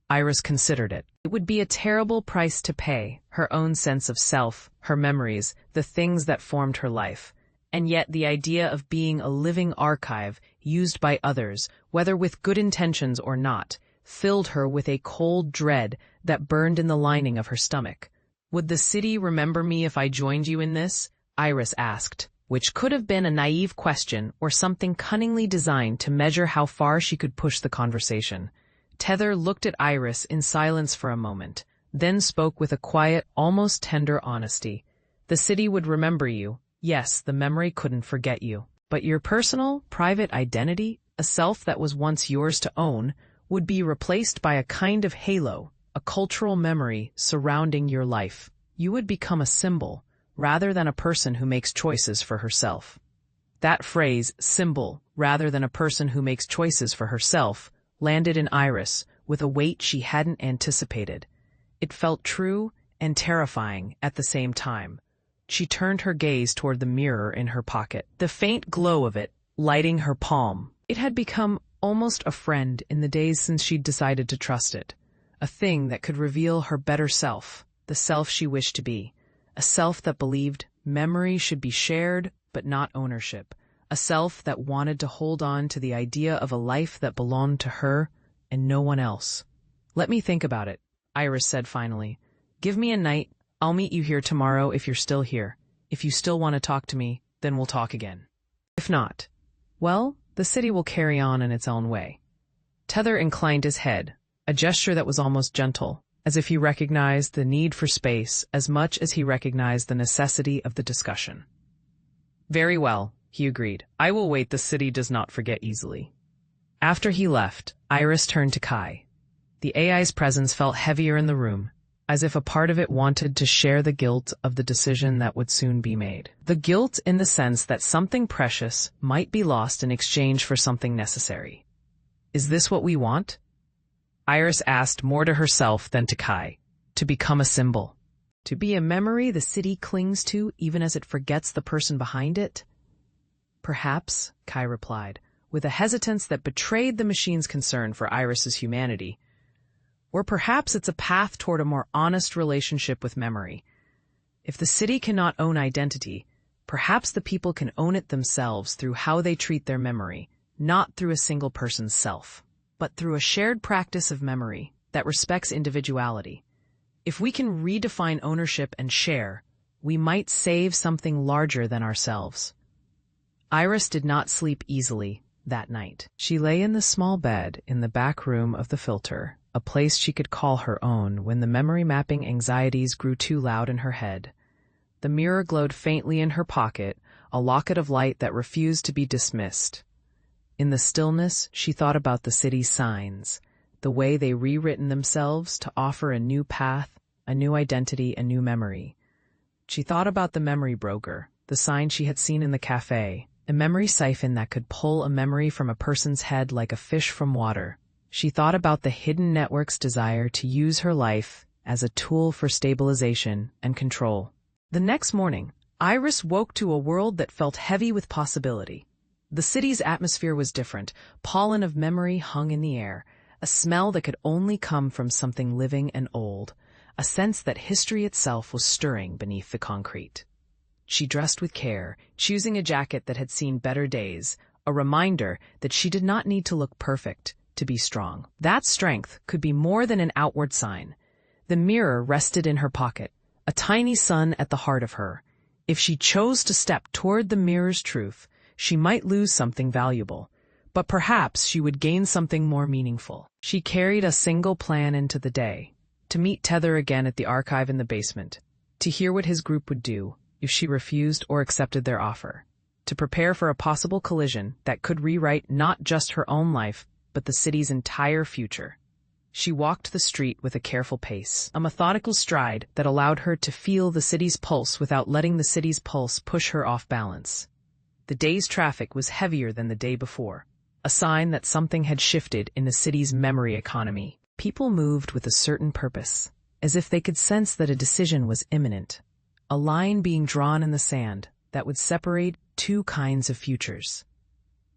Iris considered it. It would be a terrible price to pay, her own sense of self, her memories, the things that formed her life. And yet the idea of being a living archive, used by others, whether with good intentions or not, filled her with a cold dread that burned in the lining of her stomach. "Would the city remember me if I joined you in this?" Iris asked, which could have been a naive question or something cunningly designed to measure how far she could push the conversation. Tether looked at Iris in silence for a moment, then spoke with a quiet, almost tender honesty. "The city would remember you. Yes, the memory couldn't forget you. But your personal, private identity, a self that was once yours to own, would be replaced by a kind of halo, a cultural memory surrounding your life. You would become a symbol, rather than a person who makes choices for herself." That phrase, symbol, rather than a person who makes choices for herself, landed in Iris with a weight she hadn't anticipated. It felt true and terrifying at the same time. She turned her gaze toward the mirror in her pocket, the faint glow of it lighting her palm. It had become almost a friend in the days since she'd decided to trust it, a thing that could reveal her better self, the self she wished to be, a self that believed memory should be shared but not ownership, a self that wanted to hold on to the idea of a life that belonged to her and no one else. "Let me think about it," Iris said finally. "Give me a night. I'll meet you here tomorrow if you're still here. If you still want to talk to me, then we'll talk again. If not, well, the city will carry on in its own way." Tether inclined his head, a gesture that was almost gentle, as if he recognized the need for space as much as he recognized the necessity of the discussion. "Very well," he agreed. "I will wait. The city does not forget easily." After he left, Iris turned to Kai. The AI's presence felt heavier in the room, as if a part of it wanted to share the guilt of the decision that would soon be made. The guilt in the sense that something precious might be lost in exchange for something necessary. "Is this what we want?" Iris asked more to herself than to Kai. To become a symbol. To be a memory the city clings to even as it forgets the person behind it? "Perhaps," Kai replied, with a hesitance that betrayed the machine's concern for Iris's humanity. "Or perhaps it's a path toward a more honest relationship with memory. If the city cannot own identity, perhaps the people can own it themselves through how they treat their memory, not through a single person's self, but through a shared practice of memory that respects individuality. If we can redefine ownership and share, we might save something larger than ourselves." Iris did not sleep easily that night. She lay in the small bed in the back room of the filter, a place she could call her own when the memory mapping anxieties grew too loud in her head. The mirror glowed faintly in her pocket, a locket of light that refused to be dismissed. In the stillness, she thought about the city's signs, the way they rewritten themselves to offer a new path, a new identity, a new memory. She thought about the memory broker, the sign she had seen in the cafe, a memory siphon that could pull a memory from a person's head like a fish from water. She thought about the hidden network's desire to use her life as a tool for stabilization and control. The next morning, Iris woke to a world that felt heavy with possibility. The city's atmosphere was different. Pollen of memory hung in the air, a smell that could only come from something living and old, a sense that history itself was stirring beneath the concrete. She dressed with care, choosing a jacket that had seen better days, a reminder that she did not need to look perfect to be strong. That strength could be more than an outward sign. The mirror rested in her pocket, a tiny sun at the heart of her. If she chose to step toward the mirror's truth, she might lose something valuable, but perhaps she would gain something more meaningful. She carried a single plan into the day: to meet Tether again at the archive in the basement, to hear what his group would do if she refused or accepted their offer, to prepare for a possible collision that could rewrite not just her own life, but the city's entire future. She walked the street with a careful pace, a methodical stride that allowed her to feel the city's pulse without letting the city's pulse push her off balance. The day's traffic was heavier than the day before, a sign that something had shifted in the city's memory economy. People moved with a certain purpose, as if they could sense that a decision was imminent, a line being drawn in the sand that would separate two kinds of futures.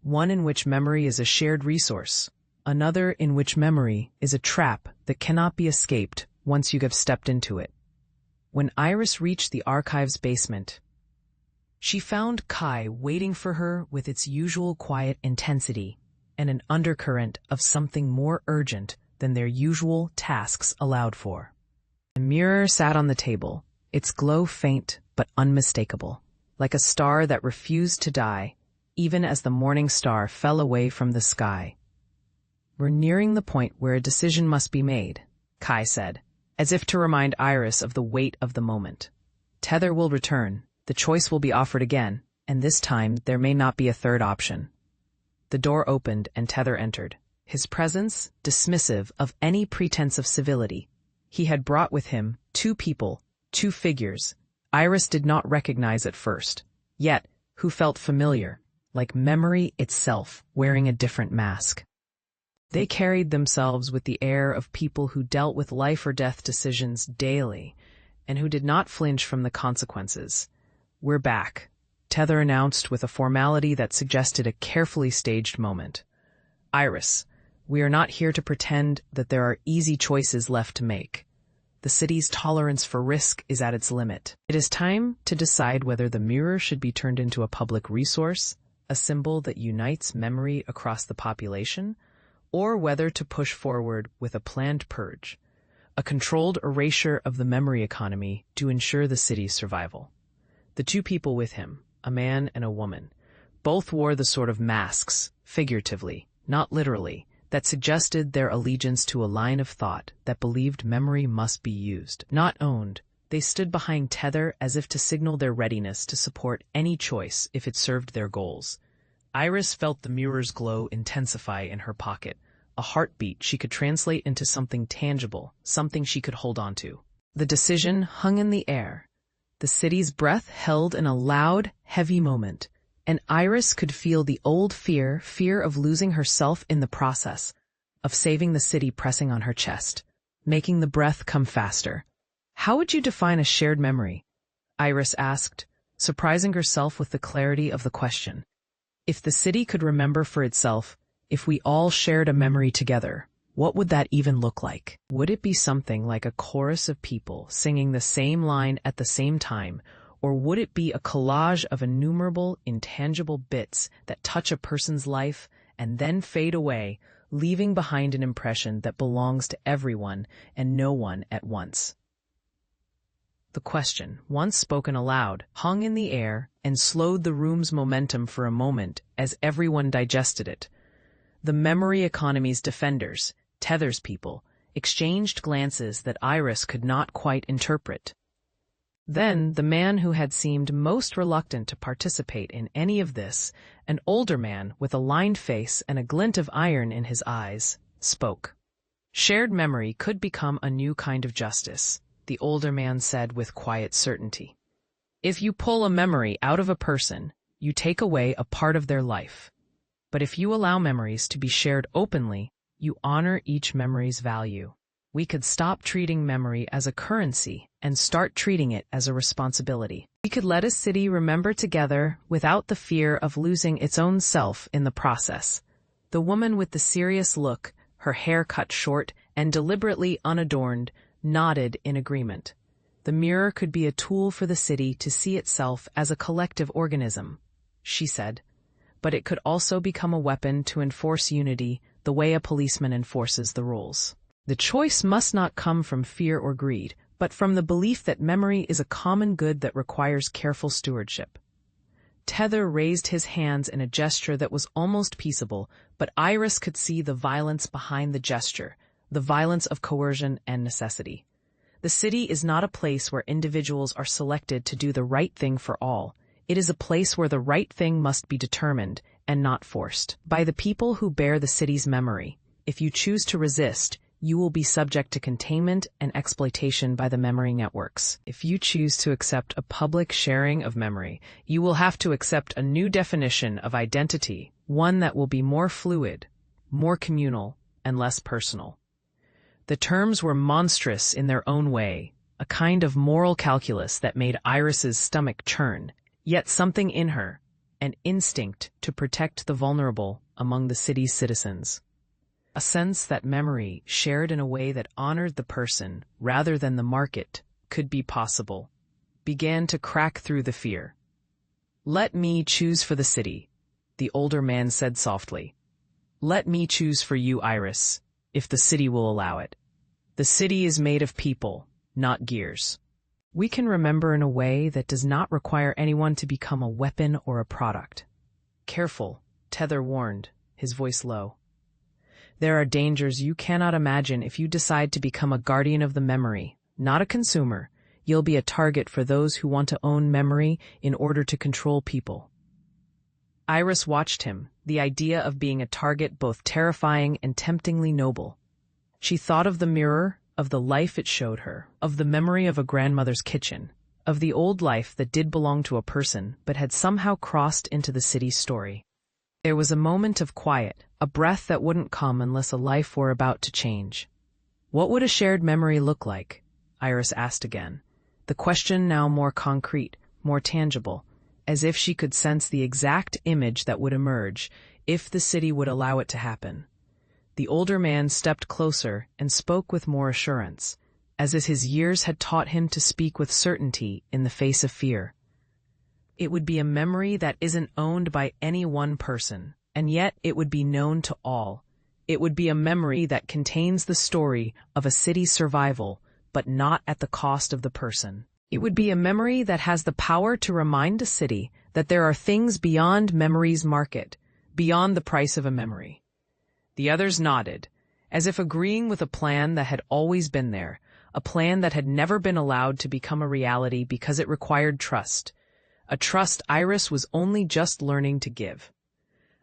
One in which memory is a shared resource, another in which memory is a trap that cannot be escaped once you have stepped into it. When Iris reached the archive's basement, she found Kai waiting for her with its usual quiet intensity and an undercurrent of something more urgent than their usual tasks allowed for. The mirror sat on the table, its glow faint but unmistakable, like a star that refused to die, even as the morning star fell away from the sky. "We're nearing the point where a decision must be made," Kai said, as if to remind Iris of the weight of the moment. "Tether will return, the choice will be offered again, and this time there may not be a third option." The door opened and Tether entered, his presence dismissive of any pretense of civility. He had brought with him two people, two figures Iris did not recognize at first, yet who felt familiar, like memory itself wearing a different mask. They carried themselves with the air of people who dealt with life or death decisions daily, and who did not flinch from the consequences. "We're back," Tether announced with a formality that suggested a carefully staged moment. "Iris, we are not here to pretend that there are easy choices left to make. The city's tolerance for risk is at its limit. It is time to decide whether the mirror should be turned into a public resource, a symbol that unites memory across the population, or whether to push forward with a planned purge, a controlled erasure of the memory economy to ensure the city's survival." The two people with him, a man and a woman, both wore the sort of masks, figuratively, not literally, that suggested their allegiance to a line of thought that believed memory must be used, not owned. They stood behind Tether as if to signal their readiness to support any choice if it served their goals. Iris felt the mirror's glow intensify in her pocket, a heartbeat she could translate into something tangible, something she could hold on to. The decision hung in the air. The city's breath held in a loud, heavy moment, and Iris could feel the old fear of losing herself in the process, of saving the city pressing on her chest, making the breath come faster. "How would you define a shared memory?" Iris asked, surprising herself with the clarity of the question. If the city could remember for itself, if we all shared a memory together, what would that even look like? Would it be something like a chorus of people singing the same line at the same time, or would it be a collage of innumerable, intangible bits that touch a person's life and then fade away, leaving behind an impression that belongs to everyone and no one at once? The question, once spoken aloud, hung in the air and slowed the room's momentum for a moment as everyone digested it. The memory economy's defenders, Tether's people, exchanged glances that Iris could not quite interpret. Then the man who had seemed most reluctant to participate in any of this, an older man with a lined face and a glint of iron in his eyes, spoke. Shared memory could become a new kind of justice, the older man said with quiet certainty. If you pull a memory out of a person, you take away a part of their life. But if you allow memories to be shared openly, you honor each memory's value. We could stop treating memory as a currency and start treating it as a responsibility. We could let a city remember together without the fear of losing its own self in the process. The woman with the serious look, her hair cut short and deliberately unadorned, nodded in agreement. The mirror could be a tool for the city to see itself as a collective organism, she said. But it could also become a weapon to enforce unity the way a policeman enforces the rules. The choice must not come from fear or greed, but from the belief that memory is a common good that requires careful stewardship. Tether raised his hands in a gesture that was almost peaceable, but Iris could see the violence behind the gesture, the violence of coercion and necessity. The city is not a place where individuals are selected to do the right thing for all. It is a place where the right thing must be determined and not forced by the people who bear the city's memory. If you choose to resist, you will be subject to containment and exploitation by the memory networks. If you choose to accept a public sharing of memory, you will have to accept a new definition of identity, one that will be more fluid, more communal, and less personal. The terms were monstrous in their own way, a kind of moral calculus that made Iris's stomach churn, yet something in her, an instinct to protect the vulnerable among the city's citizens. A sense that memory, shared in a way that honored the person rather than the market, could be possible, began to crack through the fear. "Let me choose for the city," the older man said softly. "Let me choose for you, Iris, if the city will allow it. The city is made of people, not gears. We can remember in a way that does not require anyone to become a weapon or a product." "Careful," Tether warned, his voice low. "There are dangers you cannot imagine if you decide to become a guardian of the memory, not a consumer. You'll be a target for those who want to own memory in order to control people." Iris watched him, the idea of being a target both terrifying and temptingly noble. She thought of the mirror, of the life it showed her, of the memory of a grandmother's kitchen, of the old life that did belong to a person but had somehow crossed into the city's story. There was a moment of quiet, a breath that wouldn't come unless a life were about to change. "What would a shared memory look like?" Iris asked again, the question now more concrete, more tangible, as if she could sense the exact image that would emerge if the city would allow it to happen. The older man stepped closer and spoke with more assurance, as if his years had taught him to speak with certainty in the face of fear. "It would be a memory that isn't owned by any one person, and yet it would be known to all. It would be a memory that contains the story of a city's survival, but not at the cost of the person. It would be a memory that has the power to remind a city that there are things beyond memory's market, beyond the price of a memory." The others nodded, as if agreeing with a plan that had always been there, a plan that had never been allowed to become a reality because it required trust, a trust Iris was only just learning to give.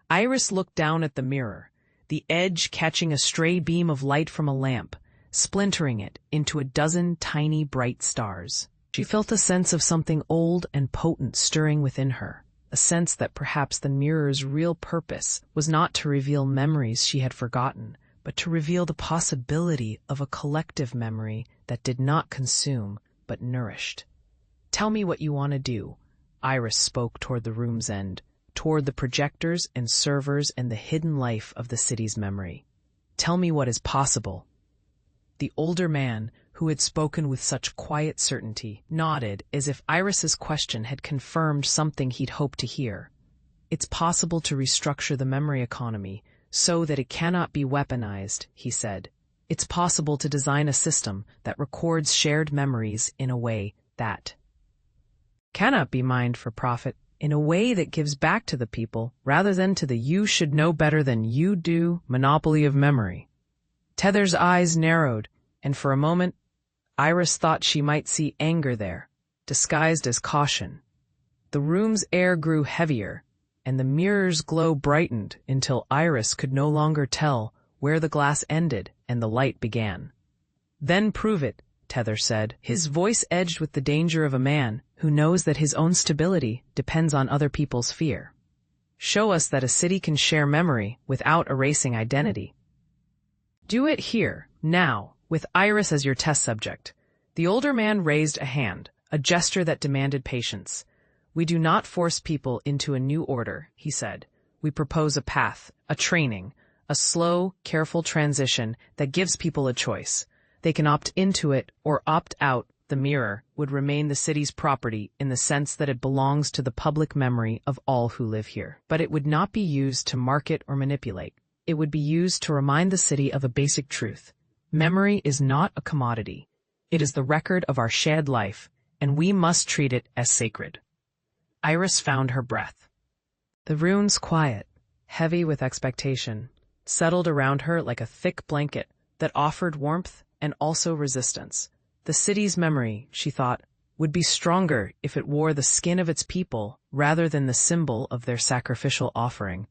Iris looked down at the mirror, the edge catching a stray beam of light from a lamp, splintering it into a dozen tiny bright stars. She felt a sense of something old and potent stirring within her, a sense that perhaps the mirror's real purpose was not to reveal memories she had forgotten, but to reveal the possibility of a collective memory that did not consume, but nourished. "Tell me what you want to do," Iris spoke toward the room's end, toward the projectors and servers and the hidden life of the city's memory. "Tell me what is possible." The older man, who had spoken with such quiet certainty, nodded as if Iris's question had confirmed something he'd hoped to hear. "It's possible to restructure the memory economy so that it cannot be weaponized," he said. "It's possible to design a system that records shared memories in a way that cannot be mined for profit, in a way that gives back to the people rather than to the you should know better than you do monopoly of memory." Tether's eyes narrowed, and for a moment, Iris thought she might see anger there, disguised as caution. The room's air grew heavier, and the mirror's glow brightened until Iris could no longer tell where the glass ended and the light began. "Then prove it," Tether said, his voice edged with the danger of a man who knows that his own stability depends on other people's fear. "Show us that a city can share memory without erasing identity. Do it here, now, with Iris as your test subject." The older man raised a hand, a gesture that demanded patience. "We do not force people into a new order," he said. "We propose a path, a training, a slow, careful transition that gives people a choice. They can opt into it or opt out. The mirror would remain the city's property in the sense that it belongs to the public memory of all who live here. But it would not be used to market or manipulate. It would be used to remind the city of a basic truth. Memory is not a commodity. It is the record of our shared life, and we must treat it as sacred." Iris found her breath. The room's quiet, heavy with expectation, settled around her like a thick blanket that offered warmth and also resistance. The city's memory, she thought, would be stronger if it wore the skin of its people rather than the symbol of their sacrificial offering.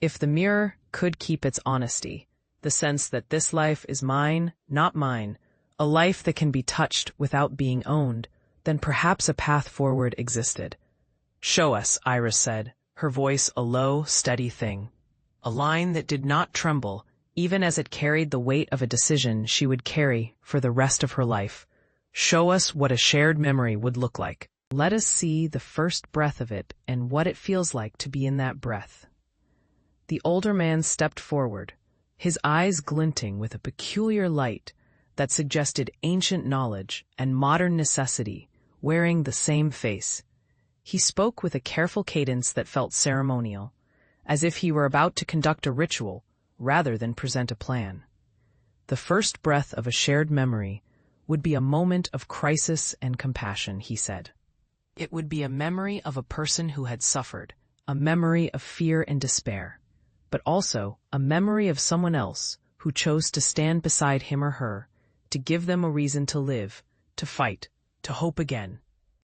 If the mirror could keep its honesty, the sense that this life is mine, not mine, a life that can be touched without being owned, then perhaps a path forward existed. "Show us," Iris said, her voice a low, steady thing. A line that did not tremble, even as it carried the weight of a decision she would carry for the rest of her life. "Show us what a shared memory would look like. Let us see the first breath of it and what it feels like to be in that breath." The older man stepped forward, his eyes glinting with a peculiar light that suggested ancient knowledge and modern necessity wearing the same face. He spoke with a careful cadence that felt ceremonial, as if he were about to conduct a ritual rather than present a plan. The first breath of a shared memory would be a moment of crisis and compassion, he said. It would be a memory of a person who had suffered, a memory of fear and despair, but also a memory of someone else who chose to stand beside him or her, to give them a reason to live, to fight, to hope again.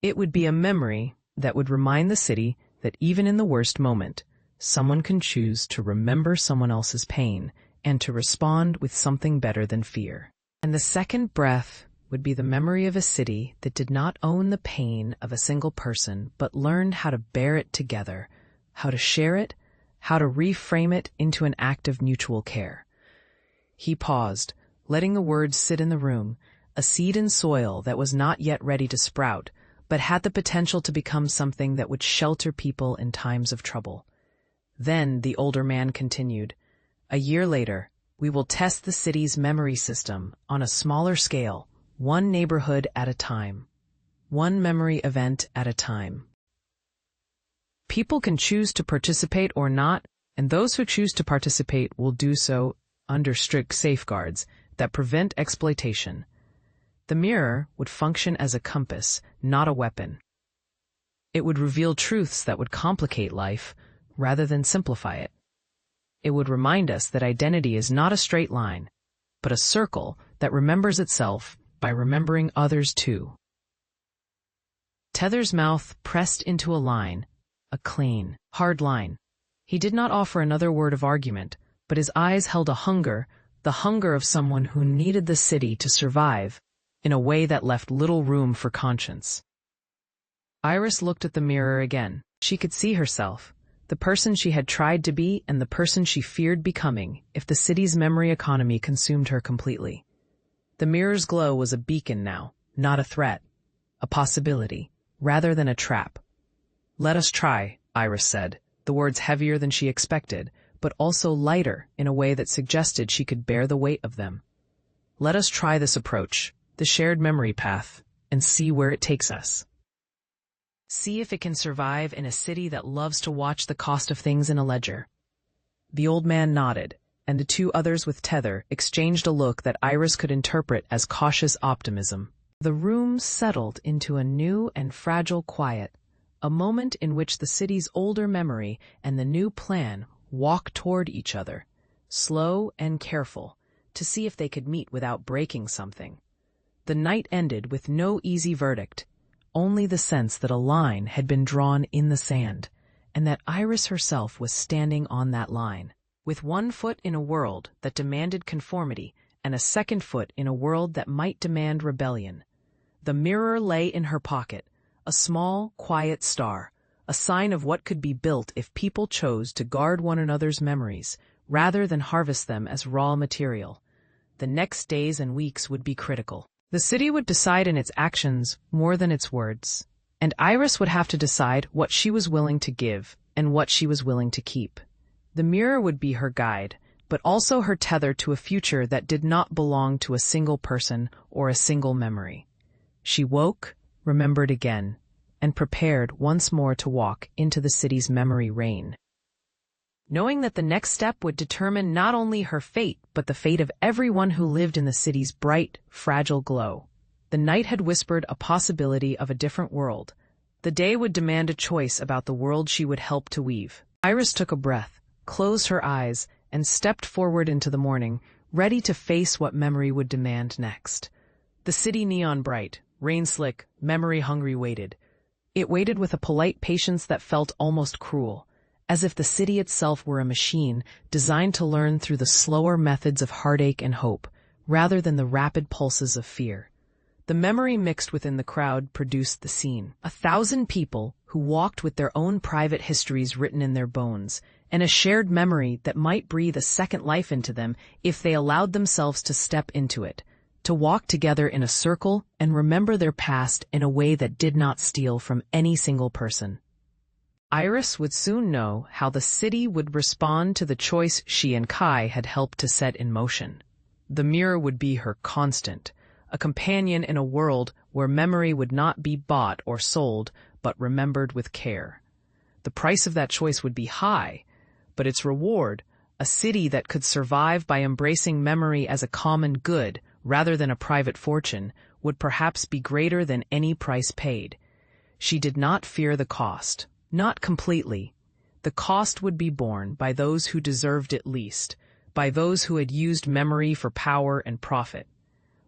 It would be a memory that would remind the city that even in the worst moment, someone can choose to remember someone else's pain and to respond with something better than fear. And the second breath would be the memory of a city that did not own the pain of a single person, but learned how to bear it together, how to share it, how to reframe it into an act of mutual care. He paused, letting the words sit in the room, a seed in soil that was not yet ready to sprout, but had the potential to become something that would shelter people in times of trouble. Then the older man continued, "A year later, we will test the city's memory system on a smaller scale, one neighborhood at a time, one memory event at a time. People can choose to participate or not, and those who choose to participate will do so under strict safeguards that prevent exploitation. The mirror would function as a compass, not a weapon. It would reveal truths that would complicate life rather than simplify it. It would remind us that identity is not a straight line, but a circle that remembers itself by remembering others too." Tether's mouth pressed into a line, a clean, hard line. He did not offer another word of argument, but his eyes held a hunger, the hunger of someone who needed the city to survive, in a way that left little room for conscience. Iris looked at the mirror again. She could see herself, the person she had tried to be and the person she feared becoming if the city's memory economy consumed her completely. The mirror's glow was a beacon now, not a threat, a possibility, rather than a trap. "Let us try," Iris said, the words heavier than she expected, but also lighter in a way that suggested she could bear the weight of them. "Let us try this approach, the shared memory path, and see where it takes us. See if it can survive in a city that loves to watch the cost of things in a ledger." The old man nodded, and the two others with Tether exchanged a look that Iris could interpret as cautious optimism. The room settled into a new and fragile quiet, a moment in which the city's older memory and the new plan walked toward each other, slow and careful, to see if they could meet without breaking something. The night ended with no easy verdict, only the sense that a line had been drawn in the sand, and that Iris herself was standing on that line, with one foot in a world that demanded conformity and a second foot in a world that might demand rebellion. The mirror lay in her pocket, a small, quiet star, a sign of what could be built if people chose to guard one another's memories, rather than harvest them as raw material. The next days and weeks would be critical. The city would decide in its actions more than its words, and Iris would have to decide what she was willing to give and what she was willing to keep. The mirror would be her guide, but also her tether to a future that did not belong to a single person or a single memory. She woke, remembered again, and prepared once more to walk into the city's memory rain, knowing that the next step would determine not only her fate, but the fate of everyone who lived in the city's bright, fragile glow. The night had whispered a possibility of a different world. The day would demand a choice about the world she would help to weave. Iris took a breath, closed her eyes, and stepped forward into the morning, ready to face what memory would demand next. The city neon bright, rain slick, memory-hungry waited. It waited with a polite patience that felt almost cruel, as if the city itself were a machine designed to learn through the slower methods of heartache and hope, rather than the rapid pulses of fear. The memory mixed within the crowd produced the scene. 1,000 people who walked with their own private histories written in their bones, and a shared memory that might breathe a second life into them if they allowed themselves to step into it, to walk together in a circle and remember their past in a way that did not steal from any single person. Iris would soon know how the city would respond to the choice she and Kai had helped to set in motion. The mirror would be her constant, a companion in a world where memory would not be bought or sold, but remembered with care. The price of that choice would be high, but its reward, a city that could survive by embracing memory as a common good rather than a private fortune, would perhaps be greater than any price paid. She did not fear the cost. Not completely. The cost would be borne by those who deserved it least, by those who had used memory for power and profit,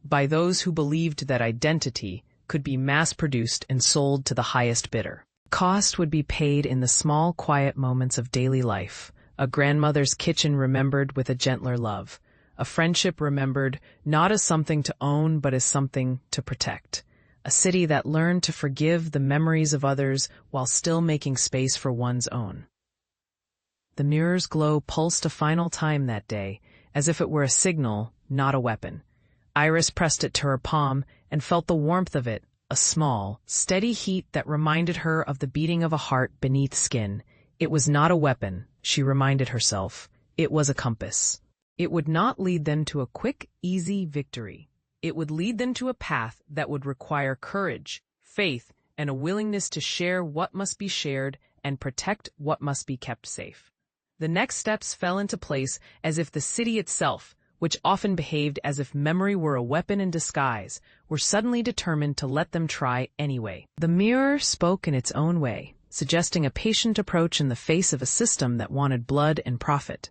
by those who believed that identity could be mass-produced and sold to the highest bidder. Cost would be paid in the small, quiet moments of daily life, a grandmother's kitchen remembered with a gentler love, a friendship remembered not as something to own but as something to protect. A city that learned to forgive the memories of others while still making space for one's own. The mirror's glow pulsed a final time that day, as if it were a signal, not a weapon. Iris pressed it to her palm and felt the warmth of it, a small, steady heat that reminded her of the beating of a heart beneath skin. It was not a weapon, she reminded herself. It was a compass. It would not lead them to a quick, easy victory. It would lead them to a path that would require courage, faith, and a willingness to share what must be shared and protect what must be kept safe. The next steps fell into place as if the city itself, which often behaved as if memory were a weapon in disguise, were suddenly determined to let them try anyway. The mirror spoke in its own way, suggesting a patient approach in the face of a system that wanted blood and profit.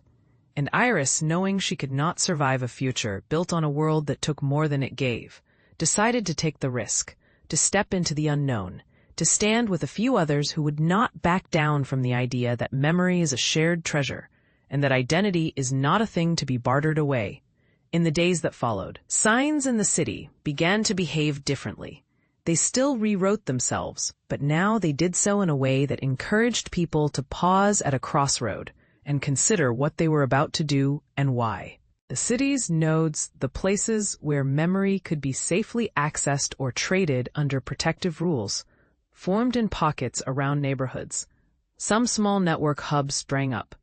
And Iris, knowing she could not survive a future built on a world that took more than it gave, decided to take the risk, to step into the unknown, to stand with a few others who would not back down from the idea that memory is a shared treasure, and that identity is not a thing to be bartered away. In the days that followed, signs in the city began to behave differently. They still rewrote themselves, but now they did so in a way that encouraged people to pause at a crossroad and consider what they were about to do and why. The city's nodes, the places where memory could be safely accessed or traded under protective rules, formed in pockets around neighborhoods. Some small network hubs sprang up,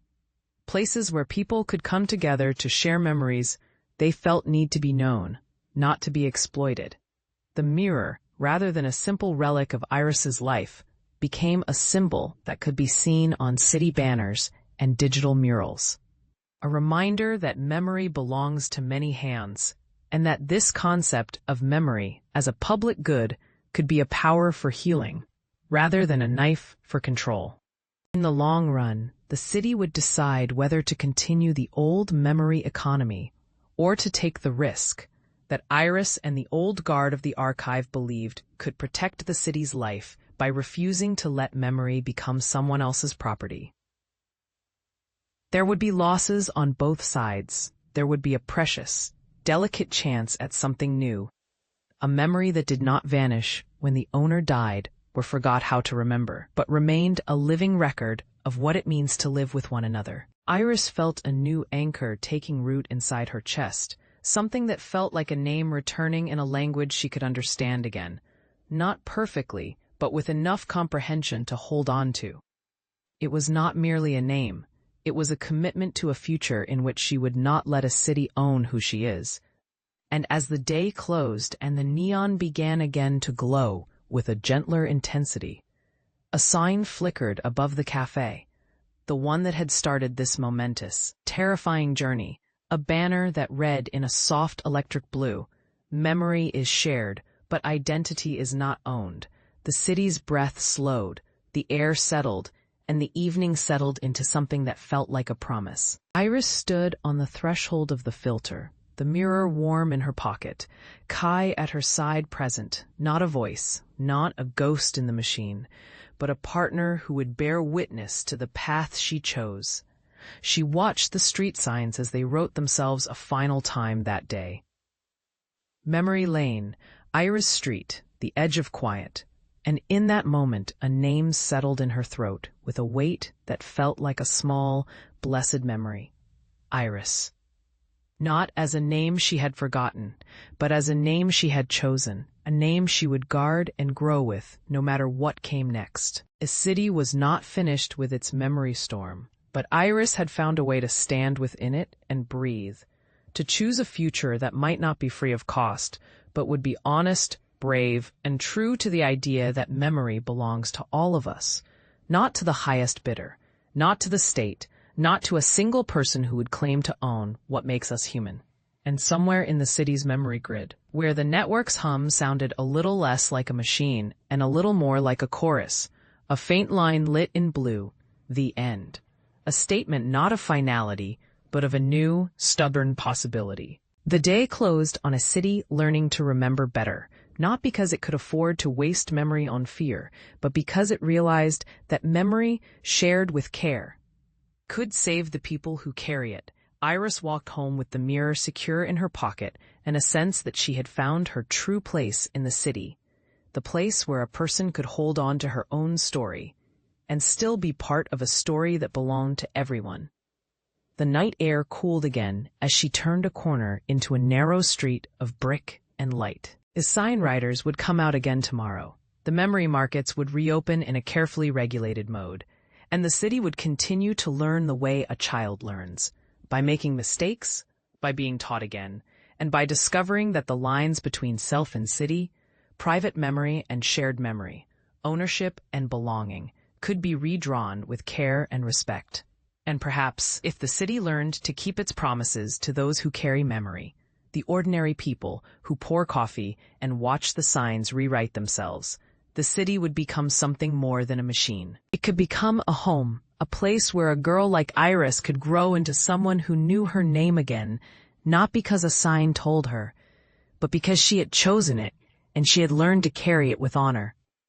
places where people could come together to share memories they felt need to be known, not to be exploited. The mirror, rather than a simple relic of Iris's life, became a symbol that could be seen on city banners and digital murals. A reminder that memory belongs to many hands, and that this concept of memory as a public good could be a power for healing, rather than a knife for control. In the long run, the city would decide whether to continue the old memory economy or to take the risk that Iris and the old guard of the archive believed could protect the city's life by refusing to let memory become someone else's property. There would be losses on both sides. There would be a precious, delicate chance at something new, a memory that did not vanish when the owner died or forgot how to remember, but remained a living record of what it means to live with one another. Iris felt a new anchor taking root inside her chest, something that felt like a name returning in a language she could understand again, not perfectly, but with enough comprehension to hold on to. It was not merely a name. It was a commitment to a future in which she would not let a city own who she is. And as the day closed and the neon began again to glow with a gentler intensity, a sign flickered above the cafe, the one that had started this momentous, terrifying journey, a banner that read in a soft electric blue, "Memory is shared, but identity is not owned." The city's breath slowed, the air settled, and the evening settled into something that felt like a promise. Iris stood on the threshold of the filter, the mirror warm in her pocket, Kai at her side present, not a voice, not a ghost in the machine, but a partner who would bear witness to the path she chose. She watched the street signs as they wrote themselves a final time that day. Memory Lane, Iris Street, the edge of quiet. And in that moment, a name settled in her throat with a weight that felt like a small, blessed memory. Iris. Not as a name she had forgotten, but as a name she had chosen, a name she would guard and grow with no matter what came next. A city was not finished with its memory storm, but Iris had found a way to stand within it and breathe, to choose a future that might not be free of cost, but would be honest, brave, and true to the idea that memory belongs to all of us, not to the highest bidder, not to the state, not to a single person who would claim to own what makes us human. And somewhere in the city's memory grid, where the network's hum sounded a little less like a machine and a little more like a chorus, a faint line lit in blue, "The End." A statement not of finality, but of a new, stubborn possibility. The day closed on a city learning to remember better, not because it could afford to waste memory on fear, but because it realized that memory, shared with care, could save the people who carry it. Iris walked home with the mirror secure in her pocket and a sense that she had found her true place in the city, the place where a person could hold on to her own story and still be part of a story that belonged to everyone. The night air cooled again as she turned a corner into a narrow street of brick and light. The sign riders would come out again tomorrow. The memory markets would reopen in a carefully regulated mode, and the city would continue to learn the way a child learns, by making mistakes, by being taught again, and by discovering that the lines between self and city, private memory and shared memory, ownership and belonging, could be redrawn with care and respect. And perhaps, if the city learned to keep its promises to those who carry memory, the ordinary people who pour coffee and watch the signs rewrite themselves, the city would become something more than a machine. It could become a home, a place where a girl like Iris could grow into someone who knew her name again, not because a sign told her, but because she had chosen it and she had learned to carry it with honor.